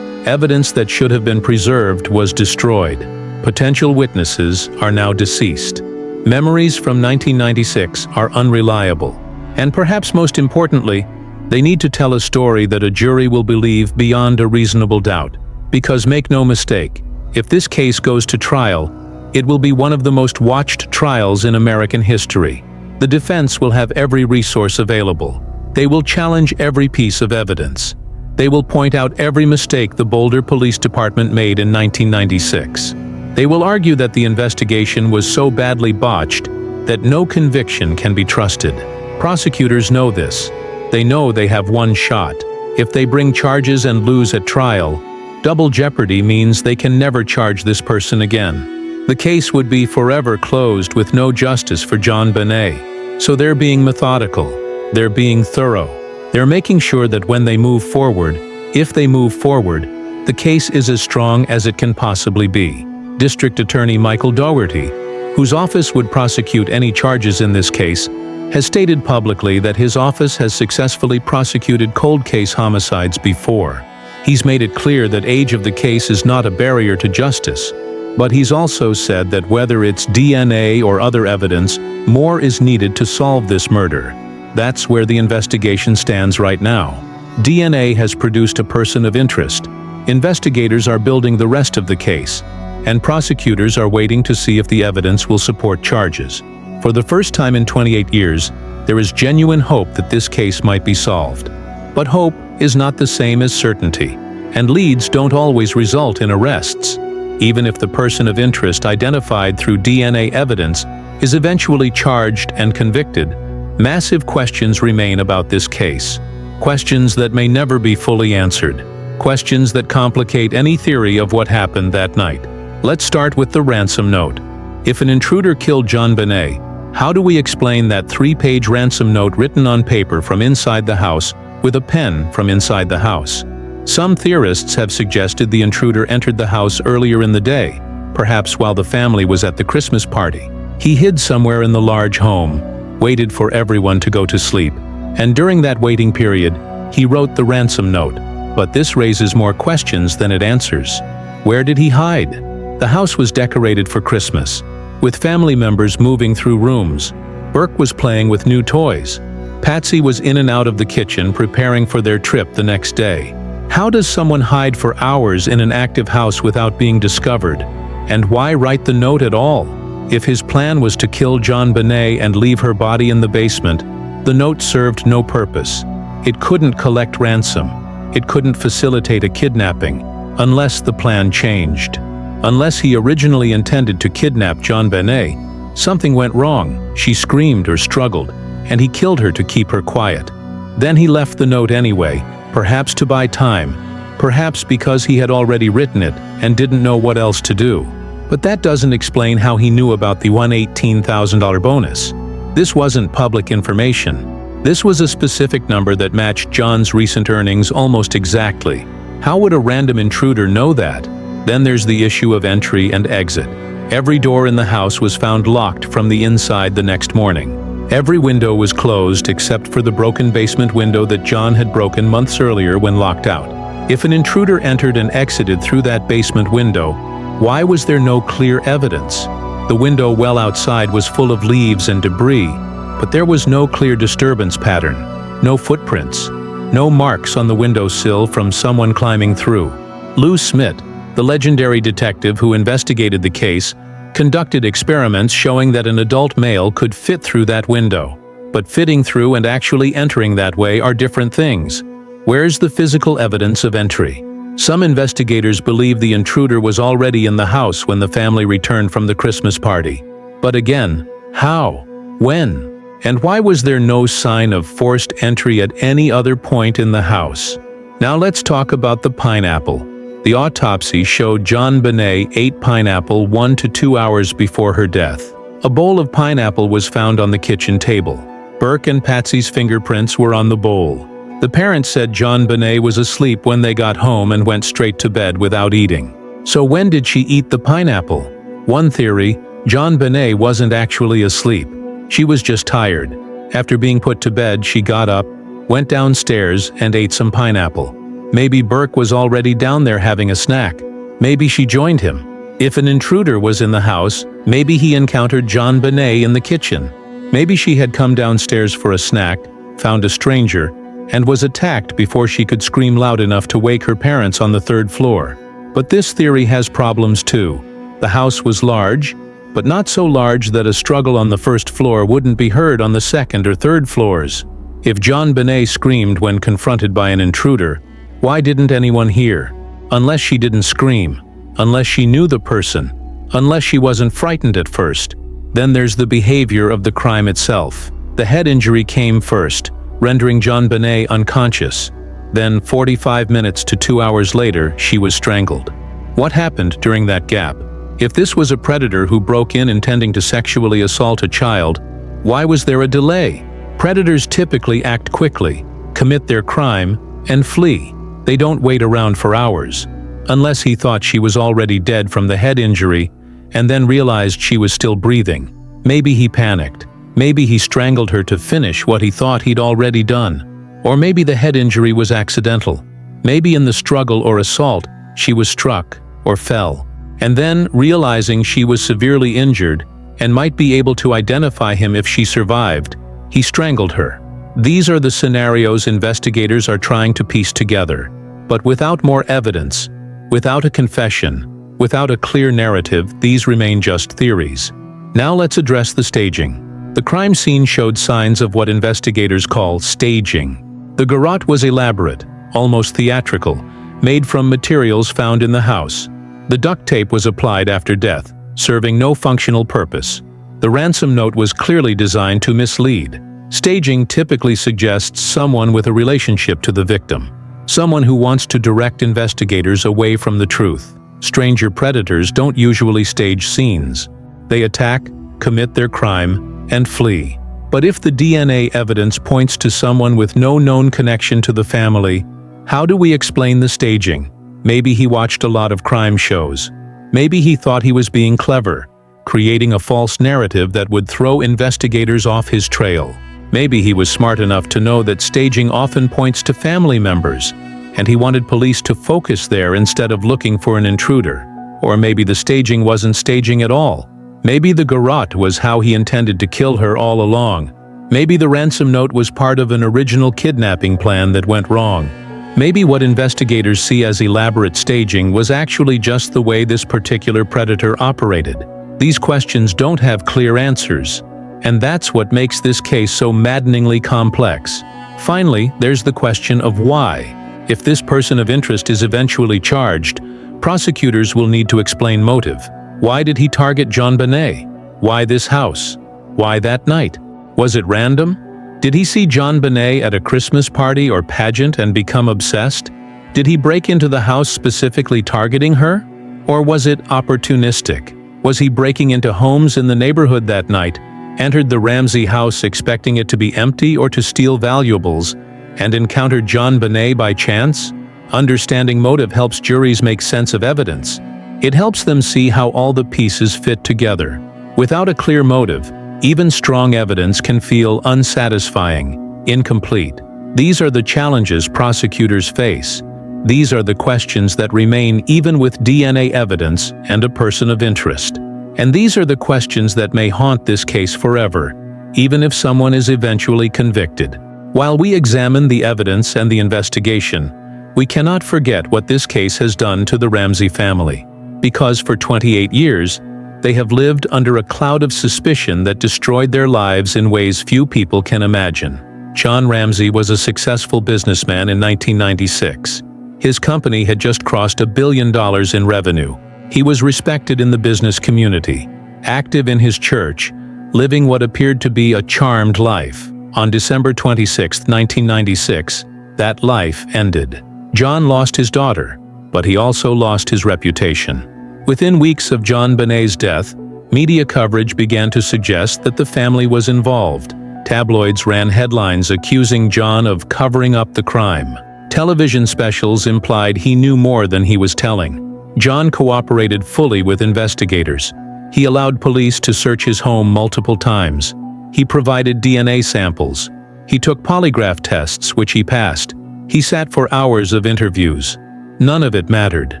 Evidence that should have been preserved was destroyed. Potential witnesses are now deceased. Memories from 1996 are unreliable. And perhaps most importantly, they need to tell a story that a jury will believe beyond a reasonable doubt. Because make no mistake, if this case goes to trial, it will be one of the most watched trials in American history. The defense will have every resource available. They will challenge every piece of evidence. They will point out every mistake the Boulder Police Department made in 1996. They will argue that the investigation was so badly botched that no conviction can be trusted. Prosecutors know this. They know they have one shot. If they bring charges and lose at trial, double jeopardy means they can never charge this person again. The case would be forever closed with no justice for JonBenét. So they're being methodical. They're being thorough. They're making sure that when they move forward, if they move forward, the case is as strong as it can possibly be. District Attorney Michael Dougherty, whose office would prosecute any charges in this case, has stated publicly that his office has successfully prosecuted cold case homicides before. He's made it clear that age of the case is not a barrier to justice, but he's also said that whether it's DNA or other evidence, more is needed to solve this murder. That's where the investigation stands right now. DNA has produced a person of interest. Investigators are building the rest of the case, and prosecutors are waiting to see if the evidence will support charges. For the first time in 28 years, there is genuine hope that this case might be solved. But hope is not the same as certainty, and leads don't always result in arrests. Even if the person of interest identified through DNA evidence is eventually charged and convicted, massive questions remain about this case. Questions that may never be fully answered. Questions that complicate any theory of what happened that night. Let's start with the ransom note. If an intruder killed JonBenét, how do we explain that 3-page ransom note written on paper from inside the house with a pen from inside the house? Some theorists have suggested the intruder entered the house earlier in the day, perhaps while the family was at the Christmas party. He hid somewhere in the large home, waited for everyone to go to sleep, and during that waiting period, he wrote the ransom note. But this raises more questions than it answers. Where did he hide? The house was decorated for Christmas, with family members moving through rooms. Burke was playing with new toys. Patsy was in and out of the kitchen preparing for their trip the next day. How does someone hide for hours in an active house without being discovered? And why write the note at all? If his plan was to kill JonBenét and leave her body in the basement, the note served no purpose. It couldn't collect ransom. It couldn't facilitate a kidnapping, unless the plan changed. Unless he originally intended to kidnap JonBenét, something went wrong. She screamed or struggled, and he killed her to keep her quiet. Then he left the note anyway, perhaps to buy time, perhaps because he had already written it and didn't know what else to do. But that doesn't explain how he knew about the $118,000 bonus. This wasn't public information. This was a specific number that matched John's recent earnings almost exactly. How would a random intruder know that? Then there's the issue of entry and exit. Every door in the house was found locked from the inside the next morning. Every window was closed except for the broken basement window that John had broken months earlier when locked out. If an intruder entered and exited through that basement window, why was there no clear evidence? The window well outside was full of leaves and debris, but there was no clear disturbance pattern, no footprints, no marks on the windowsill from someone climbing through. Lou Smith, the legendary detective who investigated the case, conducted experiments showing that an adult male could fit through that window. But fitting through and actually entering that way are different things. Where's the physical evidence of entry? Some investigators believe the intruder was already in the house when the family returned from the Christmas party. But again, how? When? And why was there no sign of forced entry at any other point in the house? Now let's talk about the pineapple. The autopsy showed JonBenét ate pineapple 1 to 2 hours before her death. A bowl of pineapple was found on the kitchen table. Burke and Patsy's fingerprints were on the bowl. The parents said JonBenét was asleep when they got home and went straight to bed without eating. So when did she eat the pineapple? One theory, JonBenét wasn't actually asleep. She was just tired. After being put to bed, she got up, went downstairs, and ate some pineapple. Maybe Burke was already down there having a snack. Maybe she joined him. If an intruder was in the house, maybe he encountered JonBenét in the kitchen. Maybe she had come downstairs for a snack, found a stranger, and was attacked before she could scream loud enough to wake her parents on the 3rd floor. But this theory has problems too. The house was large, but not so large that a struggle on the 1st floor wouldn't be heard on the 2nd or 3rd floors. If JonBenét screamed when confronted by an intruder, why didn't anyone hear? Unless she didn't scream, unless she knew the person, unless she wasn't frightened at first. Then there's the behavior of the crime itself. The head injury came first, rendering JonBenét unconscious. Then 45 minutes to 2 hours later, she was strangled. What happened during that gap? If this was a predator who broke in intending to sexually assault a child, why was there a delay? Predators typically act quickly, commit their crime, and flee. They don't wait around for hours. Unless he thought she was already dead from the head injury and then realized she was still breathing. Maybe he panicked. Maybe he strangled her to finish what he thought he'd already done. Or maybe the head injury was accidental. Maybe in the struggle or assault, she was struck or fell. And then, realizing she was severely injured and might be able to identify him if she survived, he strangled her. These are the scenarios investigators are trying to piece together. But without more evidence, without a confession, without a clear narrative, these remain just theories. Now let's address the staging. The crime scene showed signs of what investigators call staging. The garrote was elaborate, almost theatrical, made from materials found in the house. The duct tape was applied after death, serving no functional purpose. The ransom note was clearly designed to mislead. Staging typically suggests someone with a relationship to the victim, someone who wants to direct investigators away from the truth. Stranger predators don't usually stage scenes. They attack, commit their crime, and flee. But if the DNA evidence points to someone with no known connection to the family, how do we explain the staging? Maybe he watched a lot of crime shows. Maybe he thought he was being clever, creating a false narrative that would throw investigators off his trail. Maybe he was smart enough to know that staging often points to family members, and he wanted police to focus there instead of looking for an intruder. Or maybe the staging wasn't staging at all. Maybe the garrote was how he intended to kill her all along. Maybe the ransom note was part of an original kidnapping plan that went wrong. Maybe what investigators see as elaborate staging was actually just the way this particular predator operated. These questions don't have clear answers, and that's what makes this case so maddeningly complex. Finally, there's the question of why. If this person of interest is eventually charged, prosecutors will need to explain motive. Why did he target JonBenét? Why this house? Why that night? Was it random? Did he see JonBenét at a Christmas party or pageant and become obsessed? Did he break into the house specifically targeting her? Or was it opportunistic? Was he breaking into homes in the neighborhood that night, entered the Ramsey house expecting it to be empty or to steal valuables, and encountered JonBenét by chance? Understanding motive helps juries make sense of evidence. It helps them see how all the pieces fit together. Without a clear motive, Even strong evidence can feel unsatisfying, incomplete. These are the challenges prosecutors face. These are the questions that remain even with DNA evidence and a person of interest. And these are the questions that may haunt this case forever, even if someone is eventually convicted. While we examine the evidence and the investigation, we cannot forget what this case has done to the Ramsey family. Because for 28 years, they have lived under a cloud of suspicion that destroyed their lives in ways few people can imagine. John Ramsey was a successful businessman in 1996. His company had just crossed $1 billion in revenue. He was respected in the business community, active in his church, living what appeared to be a charmed life. On December 26, 1996, that life ended. John lost his daughter, but he also lost his reputation. Within weeks of JonBenet's death, media coverage began to suggest that the family was involved. Tabloids ran headlines accusing John of covering up the crime. Television specials implied he knew more than he was telling. John cooperated fully with investigators. He allowed police to search his home multiple times. He provided DNA samples. He took polygraph tests, which he passed. He sat for hours of interviews. None of it mattered.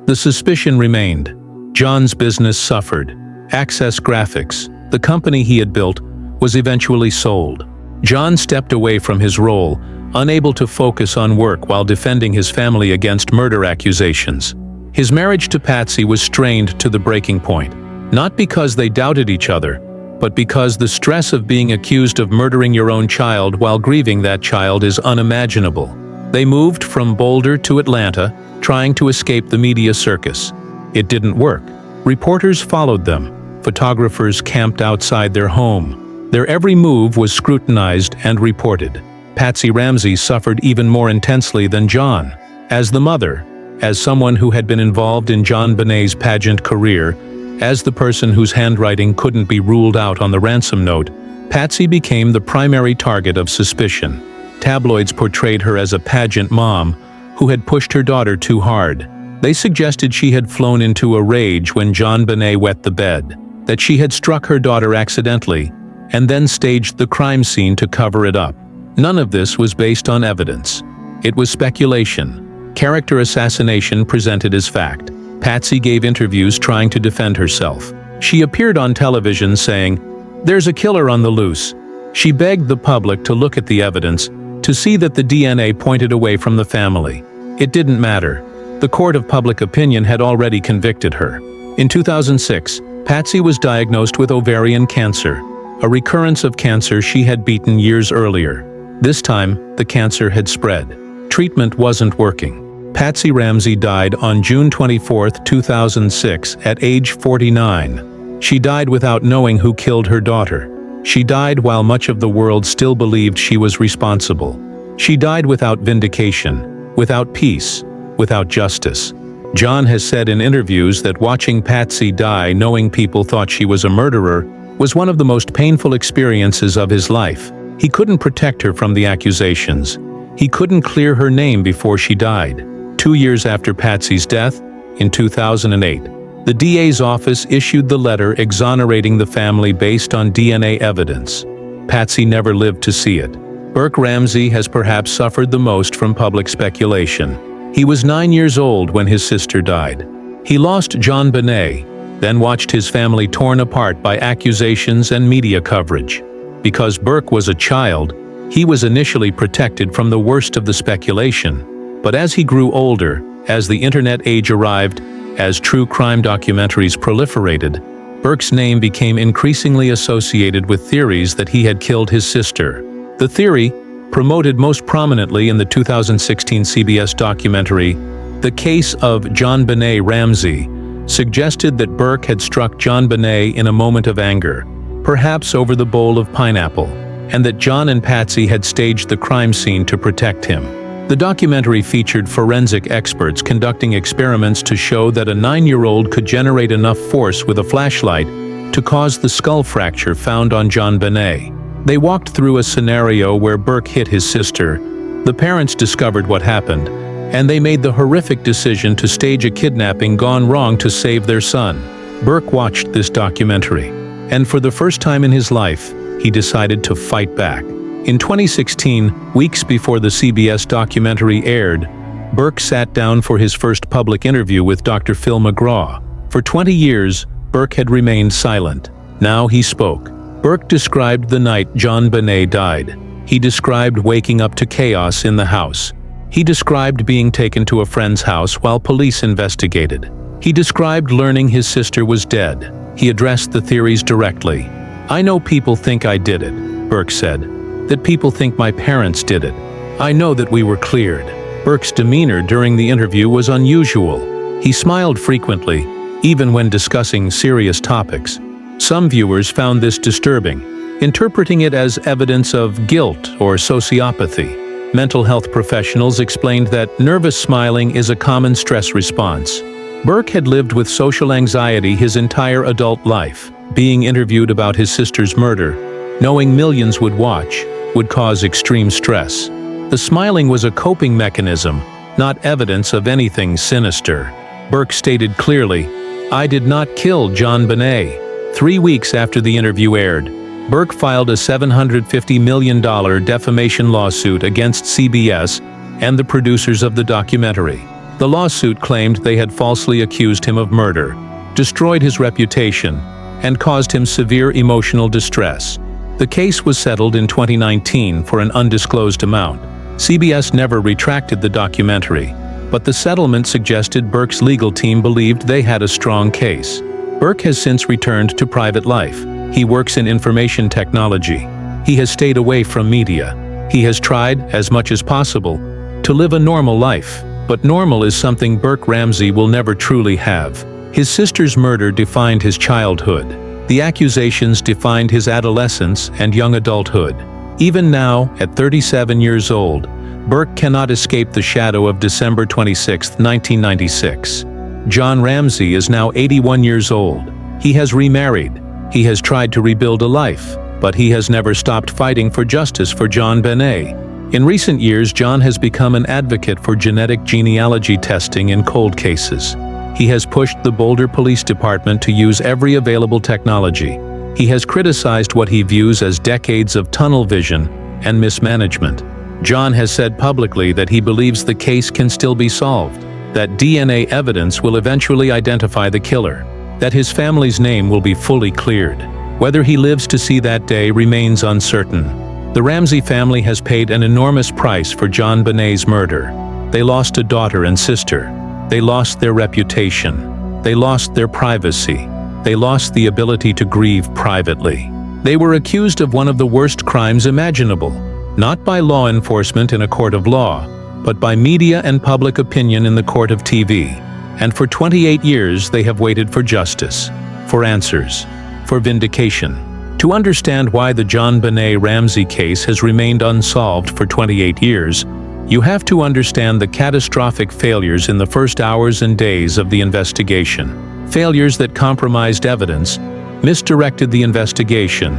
The suspicion remained. John's business suffered. Access Graphics, the company he had built, was eventually sold. John stepped away from his role, unable to focus on work while defending his family against murder accusations. His marriage to Patsy was strained to the breaking point, not because they doubted each other, but because the stress of being accused of murdering your own child while grieving that child is unimaginable. They moved from Boulder to Atlanta, trying to escape the media circus. It didn't work. Reporters followed them. Photographers camped outside their home. Their every move was scrutinized and reported. Patsy Ramsey suffered even more intensely than John. As the mother, as someone who had been involved in JonBenet's pageant career, as the person whose handwriting couldn't be ruled out on the ransom note, Patsy became the primary target of suspicion. Tabloids portrayed her as a pageant mom who had pushed her daughter too hard. They suggested she had flown into a rage when JonBenet wet the bed, that she had struck her daughter accidentally, and then staged the crime scene to cover it up. None of this was based on evidence. It was speculation. Character assassination presented as fact. Patsy gave interviews trying to defend herself. She appeared on television saying, "There's a killer on the loose." She begged the public to look at the evidence, to see that the DNA pointed away from the family. It didn't matter. The court of public opinion had already convicted her. In 2006, Patsy was diagnosed with ovarian cancer, a recurrence of cancer she had beaten years earlier. This time, the cancer had spread. Treatment wasn't working. Patsy Ramsey died on June 24, 2006, at age 49. She died without knowing who killed her daughter. She died while much of the world still believed she was responsible. She died without vindication, without peace, without justice. John has said in interviews that watching Patsy die knowing people thought she was a murderer was one of the most painful experiences of his life. He couldn't protect her from the accusations. He couldn't clear her name before she died. 2 years after Patsy's death, in 2008, the DA's office issued the letter exonerating the family based on DNA evidence. Patsy never lived to see it. Burke Ramsey has perhaps suffered the most from public speculation. He was 9 years old when his sister died. He lost JonBenet, then watched his family torn apart by accusations and media coverage. Because Burke was a child, he was initially protected from the worst of the speculation. But as he grew older, as the internet age arrived, as true crime documentaries proliferated, Burke's name became increasingly associated with theories that he had killed his sister. The theory, promoted most prominently in the 2016 CBS documentary, The Case of JonBenét Ramsey, suggested that Burke had struck JonBenet in a moment of anger, perhaps over the bowl of pineapple, and that John and Patsy had staged the crime scene to protect him. The documentary featured forensic experts conducting experiments to show that a 9-year-old could generate enough force with a flashlight to cause the skull fracture found on JonBenet. They walked through a scenario where Burke hit his sister. The parents discovered what happened, and they made the horrific decision to stage a kidnapping gone wrong to save their son. Burke watched this documentary, And for the first time in his life, he decided to fight back. In 2016, weeks before the CBS documentary aired, Burke sat down for his first public interview with Dr. Phil McGraw. For 20 years, Burke had remained silent. Now he spoke. Burke described the night JonBenét died. He described waking up to chaos in the house. He described being taken to a friend's house while police investigated. He described learning his sister was dead. He addressed the theories directly. "I know people think I did it," Burke said. "That people think my parents did it. I know that we were cleared." Burke's demeanor during the interview was unusual. He smiled frequently, even when discussing serious topics. Some viewers found this disturbing, interpreting it as evidence of guilt or sociopathy. Mental health professionals explained that nervous smiling is a common stress response. Burke had lived with social anxiety his entire adult life. Being interviewed about his sister's murder, knowing millions would watch, would cause extreme stress. The smiling was a coping mechanism, not evidence of anything sinister. Burke stated clearly, "I did not kill JonBenét." 3 weeks after the interview aired, Burke filed a $750 million defamation lawsuit against CBS and the producers of the documentary. The lawsuit claimed they had falsely accused him of murder, destroyed his reputation, and caused him severe emotional distress. The case was settled in 2019 for an undisclosed amount. CBS never retracted the documentary, but the settlement suggested Burke's legal team believed they had a strong case. Burke has since returned to private life. He works in information technology. He has stayed away from media. He has tried, as much as possible, to live a normal life. But normal is something Burke Ramsey will never truly have. His sister's murder defined his childhood. The accusations defined his adolescence and young adulthood. Even now, at 37 years old, Burke cannot escape the shadow of December 26, 1996. John Ramsey is now 81 years old. He has remarried. He has tried to rebuild a life, but he has never stopped fighting for justice for JonBenét. In recent years, John has become an advocate for genetic genealogy testing in cold cases. He has pushed the Boulder Police Department to use every available technology. He has criticized what he views as decades of tunnel vision and mismanagement. John has said publicly that he believes the case can still be solved, that DNA evidence will eventually identify the killer, that his family's name will be fully cleared. Whether he lives to see that day remains uncertain. The Ramsey family has paid an enormous price for JonBenét's murder. They lost a daughter and sister. They lost their reputation. They lost their privacy. They lost the ability to grieve privately. They were accused of one of the worst crimes imaginable, not by law enforcement in a court of law, but by media and public opinion in the court of TV. And for 28 years they have waited for justice, for answers, for vindication. To understand why the JonBenét Ramsey case has remained unsolved for 28 years, you have to understand the catastrophic failures in the first hours and days of the investigation. Failures that compromised evidence, misdirected the investigation,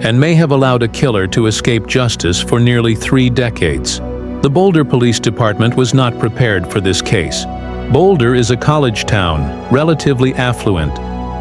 and may have allowed a killer to escape justice for nearly 3 decades. The Boulder Police Department was not prepared for this case. Boulder is a college town, relatively affluent,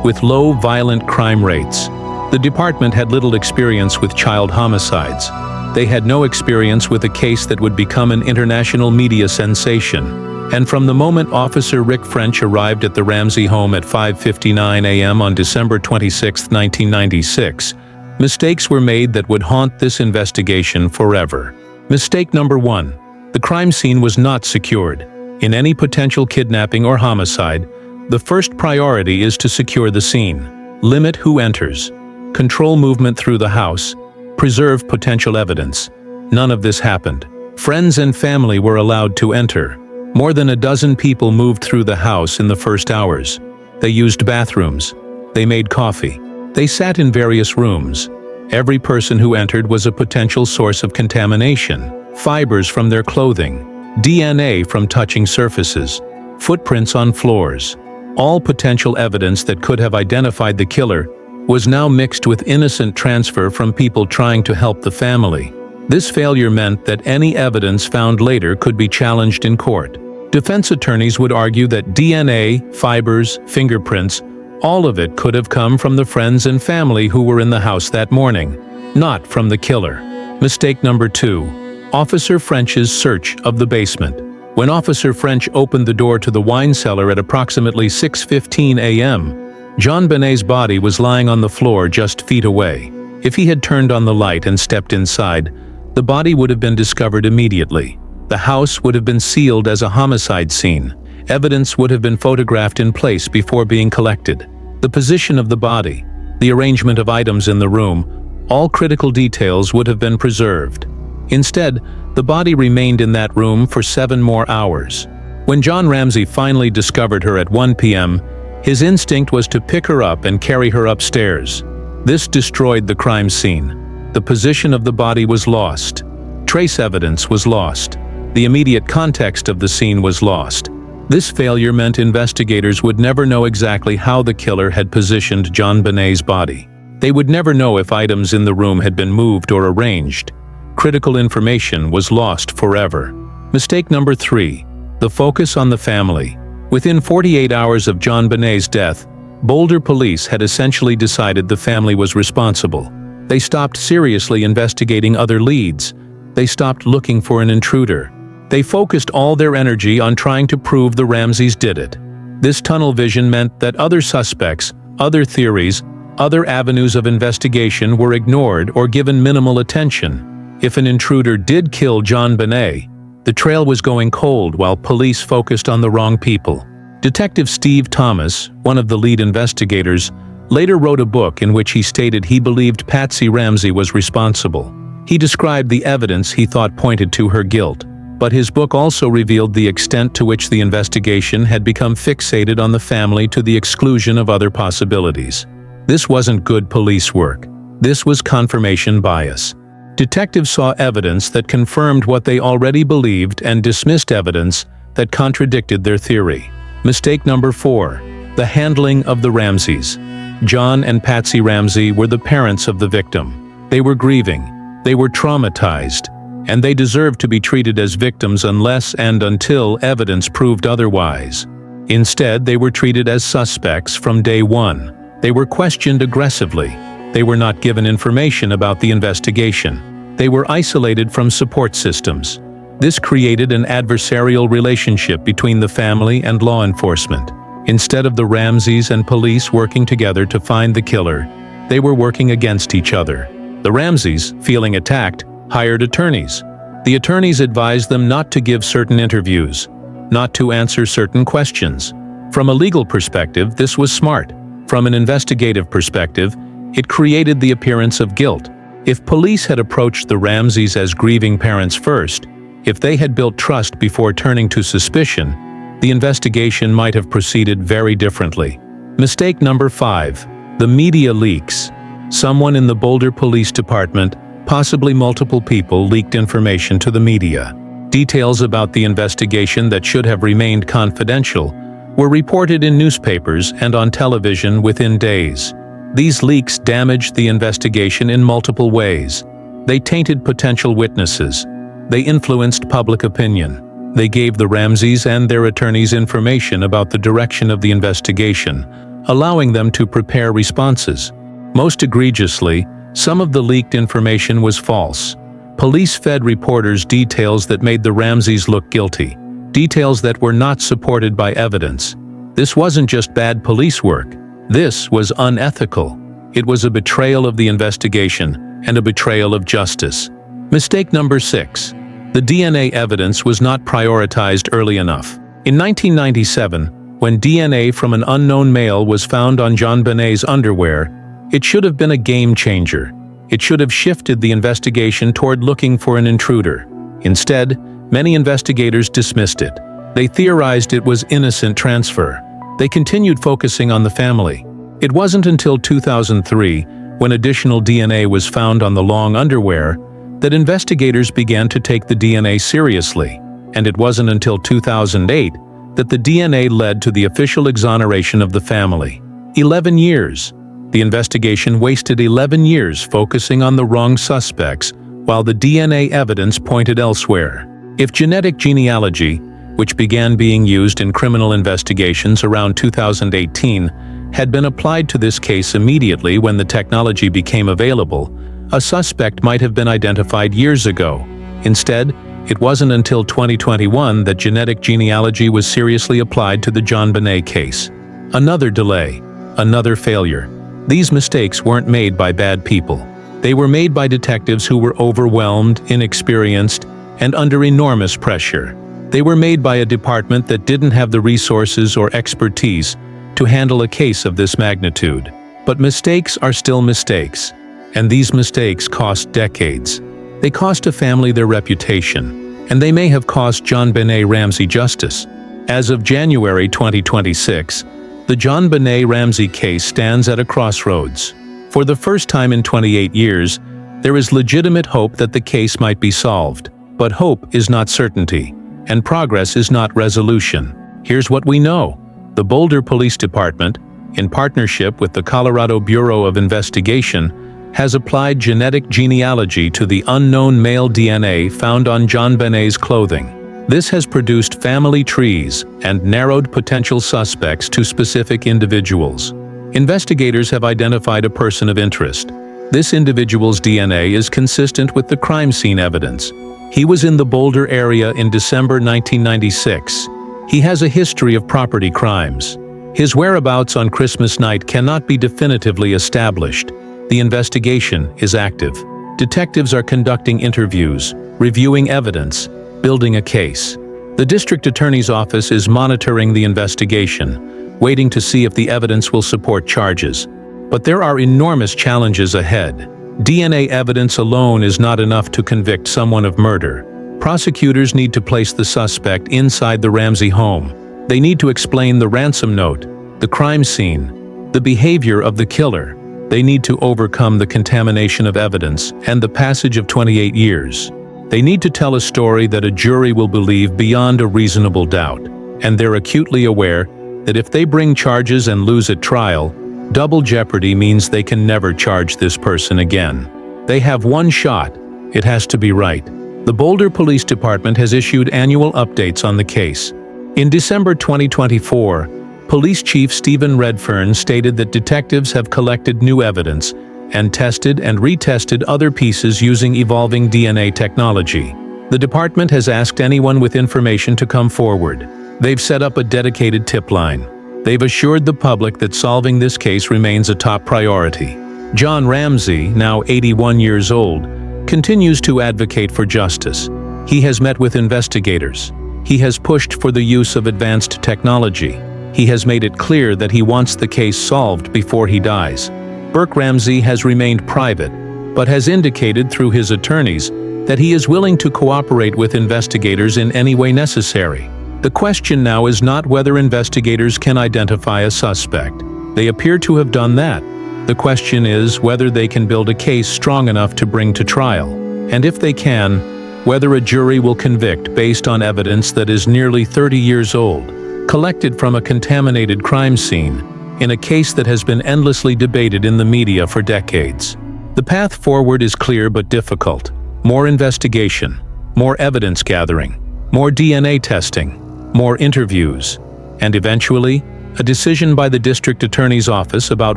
with low violent crime rates. The department had little experience with child homicides. They had no experience with a case that would become an international media sensation. And from the moment Officer Rick French arrived at the Ramsey home at 5:59 a.m. on December 26, 1996, mistakes were made that would haunt this investigation forever. Mistake number 1. The crime scene was not secured. In any potential kidnapping or homicide, the first priority is to secure the scene. Limit who enters. Control movement through the house. Preserve potential evidence. None of this happened. Friends and family were allowed to enter. More than a dozen people moved through the house in the first hours. They used bathrooms. They made coffee. They sat in various rooms. Every person who entered was a potential source of contamination. Fibers from their clothing, DNA from touching surfaces, footprints on floors. All potential evidence that could have identified the killer was now mixed with innocent transfer from people trying to help the family. This failure meant that any evidence found later could be challenged in court. Defense attorneys would argue that DNA, fibers, fingerprints All of it could have come from the friends and family who were in the house that morning, not from the killer. Mistake number 2. Officer French's search of the basement. When Officer French opened the door to the wine cellar at approximately 6:15 a.m., JonBenét's body was lying on the floor just feet away. If he had turned on the light and stepped inside, the body would have been discovered immediately. The house would have been sealed as a homicide scene. Evidence would have been photographed in place before being collected. The position of the body, the arrangement of items in the room, all critical details would have been preserved. Instead, the body remained in that room for 7 more hours. When John Ramsey finally discovered her at 1 p.m., his instinct was to pick her up and carry her upstairs. This destroyed the crime scene. The position of the body was lost. Trace evidence was lost. The immediate context of the scene was lost. This failure meant investigators would never know exactly how the killer had positioned JonBenét's body. They would never know if items in the room had been moved or arranged. Critical information was lost forever. Mistake number 3. The focus on the family. Within 48 hours of JonBenét's death, Boulder police had essentially decided the family was responsible. They stopped seriously investigating other leads. They stopped looking for an intruder. They focused all their energy on trying to prove the Ramseys did it. This tunnel vision meant that other suspects, other theories, other avenues of investigation were ignored or given minimal attention. If an intruder did kill JonBenét, the trail was going cold while police focused on the wrong people. Detective Steve Thomas, one of the lead investigators, later wrote a book in which he stated he believed Patsy Ramsey was responsible. He described the evidence he thought pointed to her guilt, but his book also revealed the extent to which the investigation had become fixated on the family to the exclusion of other possibilities. This wasn't good police work. This was confirmation bias. Detectives saw evidence that confirmed what they already believed and dismissed evidence that contradicted their theory. Mistake number 4. The handling of the Ramseys. John and Patsy Ramsey were the parents of the victim. They were grieving, they were traumatized, and they deserved to be treated as victims unless and until evidence proved otherwise. Instead, they were treated as suspects from day one. They were questioned aggressively. They were not given information about the investigation. They were isolated from support systems. This created an adversarial relationship between the family and law enforcement. Instead of the Ramseys and police working together to find the killer, they were working against each other. The Ramseys, feeling attacked, hired attorneys. The attorneys advised them not to give certain interviews, not to answer certain questions. From a legal perspective, this was smart. From an investigative perspective, it created the appearance of guilt. If police had approached the Ramseys as grieving parents first, if they had built trust before turning to suspicion, the investigation might have proceeded very differently. Mistake number 5. The media leaks. Someone in the Boulder Police Department, possibly multiple people, leaked information to the media. Details about the investigation that should have remained confidential were reported in newspapers and on television within days. These leaks damaged the investigation in multiple ways. They tainted potential witnesses. They influenced public opinion. They gave the Ramseys and their attorneys information about the direction of the investigation, allowing them to prepare responses. Most egregiously, some of the leaked information was false. Police fed reporters details that made the Ramseys look guilty, details that were not supported by evidence. This wasn't just bad police work. This was unethical. It was a betrayal of the investigation and a betrayal of justice. Mistake number 6. The DNA evidence was not prioritized early enough. In 1997, when DNA from an unknown male was found on JonBenét's underwear, it should have been a game changer. It should have shifted the investigation toward looking for an intruder. Instead, many investigators dismissed it. They theorized it was innocent transfer. They continued focusing on the family. It wasn't until 2003, when additional DNA was found on the long underwear, that investigators began to take the DNA seriously. And it wasn't until 2008 that the DNA led to the official exoneration of the family. 11 years. The investigation wasted 11 years focusing on the wrong suspects, while the DNA evidence pointed elsewhere. If genetic genealogy, which began being used in criminal investigations around 2018, had been applied to this case immediately when the technology became available, a suspect might have been identified years ago. Instead, it wasn't until 2021 that genetic genealogy was seriously applied to the JonBenét case. Another delay, another failure. These mistakes weren't made by bad people. They were made by detectives who were overwhelmed, inexperienced, and under enormous pressure. They were made by a department that didn't have the resources or expertise to handle a case of this magnitude. But mistakes are still mistakes, and these mistakes cost decades. They cost a family their reputation, and they may have cost JonBenét Ramsey justice. As of January 2026, the JonBenét Ramsey case stands at a crossroads. For the first time in 28 years, there is legitimate hope that the case might be solved. But hope is not certainty, and progress is not resolution. Here's what we know. The Boulder Police Department, in partnership with the Colorado Bureau of Investigation, has applied genetic genealogy to the unknown male DNA found on JonBenét's clothing. This has produced family trees and narrowed potential suspects to specific individuals. Investigators have identified a person of interest. This individual's DNA is consistent with the crime scene evidence. He was in the Boulder area in December 1996. He has a history of property crimes. His whereabouts on Christmas night cannot be definitively established. The investigation is active. Detectives are conducting interviews, reviewing evidence, building a case. The district attorney's office is monitoring the investigation, waiting to see if the evidence will support charges. But there are enormous challenges ahead. DNA evidence alone is not enough to convict someone of murder. Prosecutors need to place the suspect inside the Ramsey home. They need to explain the ransom note, the crime scene, the behavior of the killer. They need to overcome the contamination of evidence and the passage of 28 years. They need to tell a story that a jury will believe beyond a reasonable doubt. And they're acutely aware that if they bring charges and lose at trial, double jeopardy means they can never charge this person again. They have one shot. It has to be right. The Boulder Police Department has issued annual updates on the case. In December 2024, Police Chief Stephen Redfern stated that detectives have collected new evidence and tested and retested other pieces using evolving DNA technology. The department has asked anyone with information to come forward. They've set up a dedicated tip line. They've assured the public that solving this case remains a top priority. John Ramsey, now 81 years old, continues to advocate for justice. He has met with investigators. He has pushed for the use of advanced technology. He has made it clear that he wants the case solved before he dies. Burke Ramsey has remained private, but has indicated through his attorneys that he is willing to cooperate with investigators in any way necessary. The question now is not whether investigators can identify a suspect. They appear to have done that. The question is whether they can build a case strong enough to bring to trial. And if they can, whether a jury will convict based on evidence that is nearly 30 years old, collected from a contaminated crime scene, in a case that has been endlessly debated in the media for decades. The path forward is clear but difficult. More investigation, more evidence gathering, more DNA testing, more interviews, and eventually, a decision by the district attorney's office about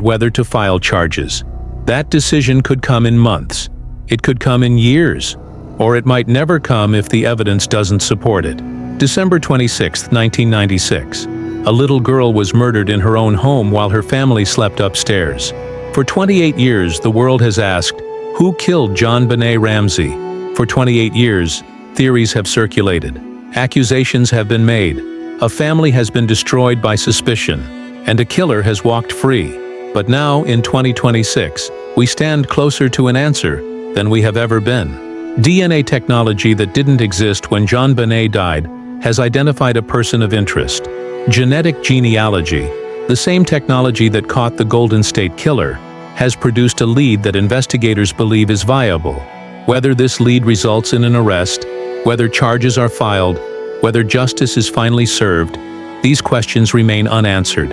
whether to file charges. That decision could come in months. It could come in years. Or it might never come if the evidence doesn't support it. December 26, 1996. A little girl was murdered in her own home while her family slept upstairs. For 28 years, the world has asked, who killed JonBenét Ramsey? For 28 years, theories have circulated. Accusations have been made. A family has been destroyed by suspicion, and a killer has walked free. But now, in 2026, we stand closer to an answer than we have ever been. DNA technology that didn't exist when JonBenét died has identified a person of interest. Genetic genealogy, the same technology that caught the Golden State Killer, has produced a lead that investigators believe is viable. Whether this lead results in an arrest, whether charges are filed, whether justice is finally served, these questions remain unanswered.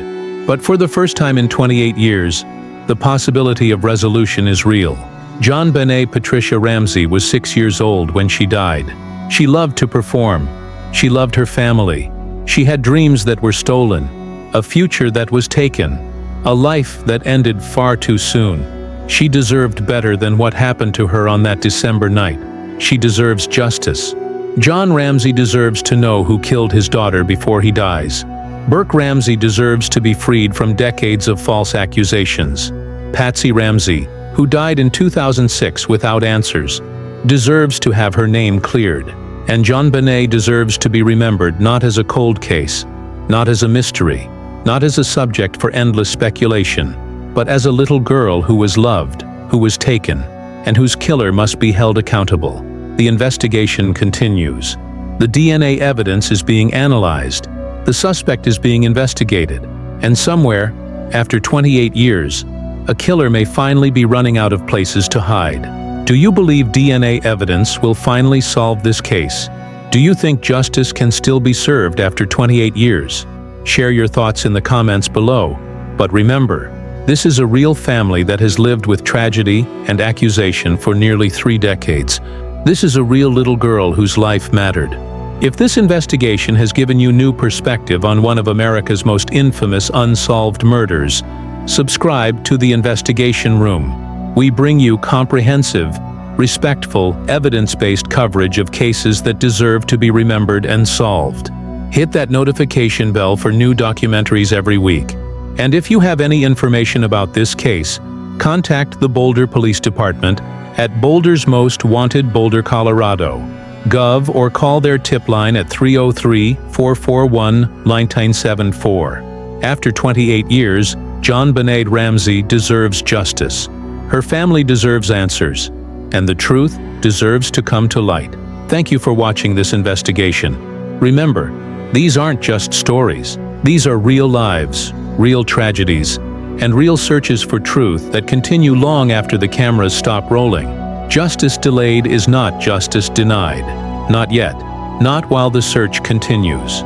But for the first time in 28 years, the possibility of resolution is real. JonBenét Patricia Ramsey was 6 years old when she died. She loved to perform. She loved her family. She had dreams that were stolen, a future that was taken, A life that ended far too soon. She deserved better than what happened to her on that December night. She deserves justice. John Ramsey deserves to know who killed his daughter before he dies. Burke Ramsey deserves to be freed from decades of false accusations. Patsy Ramsey, who died in 2006 without answers, deserves to have her name cleared. And JonBenét deserves to be remembered not as a cold case, not as a mystery, not as a subject for endless speculation, but as a little girl who was loved, who was taken, and whose killer must be held accountable. The investigation continues. The DNA evidence is being analyzed. The suspect is being investigated. And somewhere, after 28 years, a killer may finally be running out of places to hide. Do you believe DNA evidence will finally solve this case? Do you think justice can still be served after 28 years? Share your thoughts in the comments below. But remember, this is a real family that has lived with tragedy and accusation for nearly 3 decades. This is a real little girl whose life mattered. If this investigation has given you new perspective on one of America's most infamous unsolved murders, subscribe to the Investigation Room. We bring you comprehensive, respectful, evidence-based coverage of cases that deserve to be remembered and solved. Hit that notification bell for new documentaries every week. And if you have any information about this case, contact the Boulder Police Department at Boulder's Most Wanted, Boulder, Colorado. Gov or call their tip line at 303-441-1974. After 28 years, JonBenét Ramsey deserves justice. Her family deserves answers, and the truth deserves to come to light. Thank you for watching this investigation. Remember, these aren't just stories. These are real lives, real tragedies, and real searches for truth that continue long after the cameras stop rolling. Justice delayed is not justice denied. Not yet. Not while the search continues.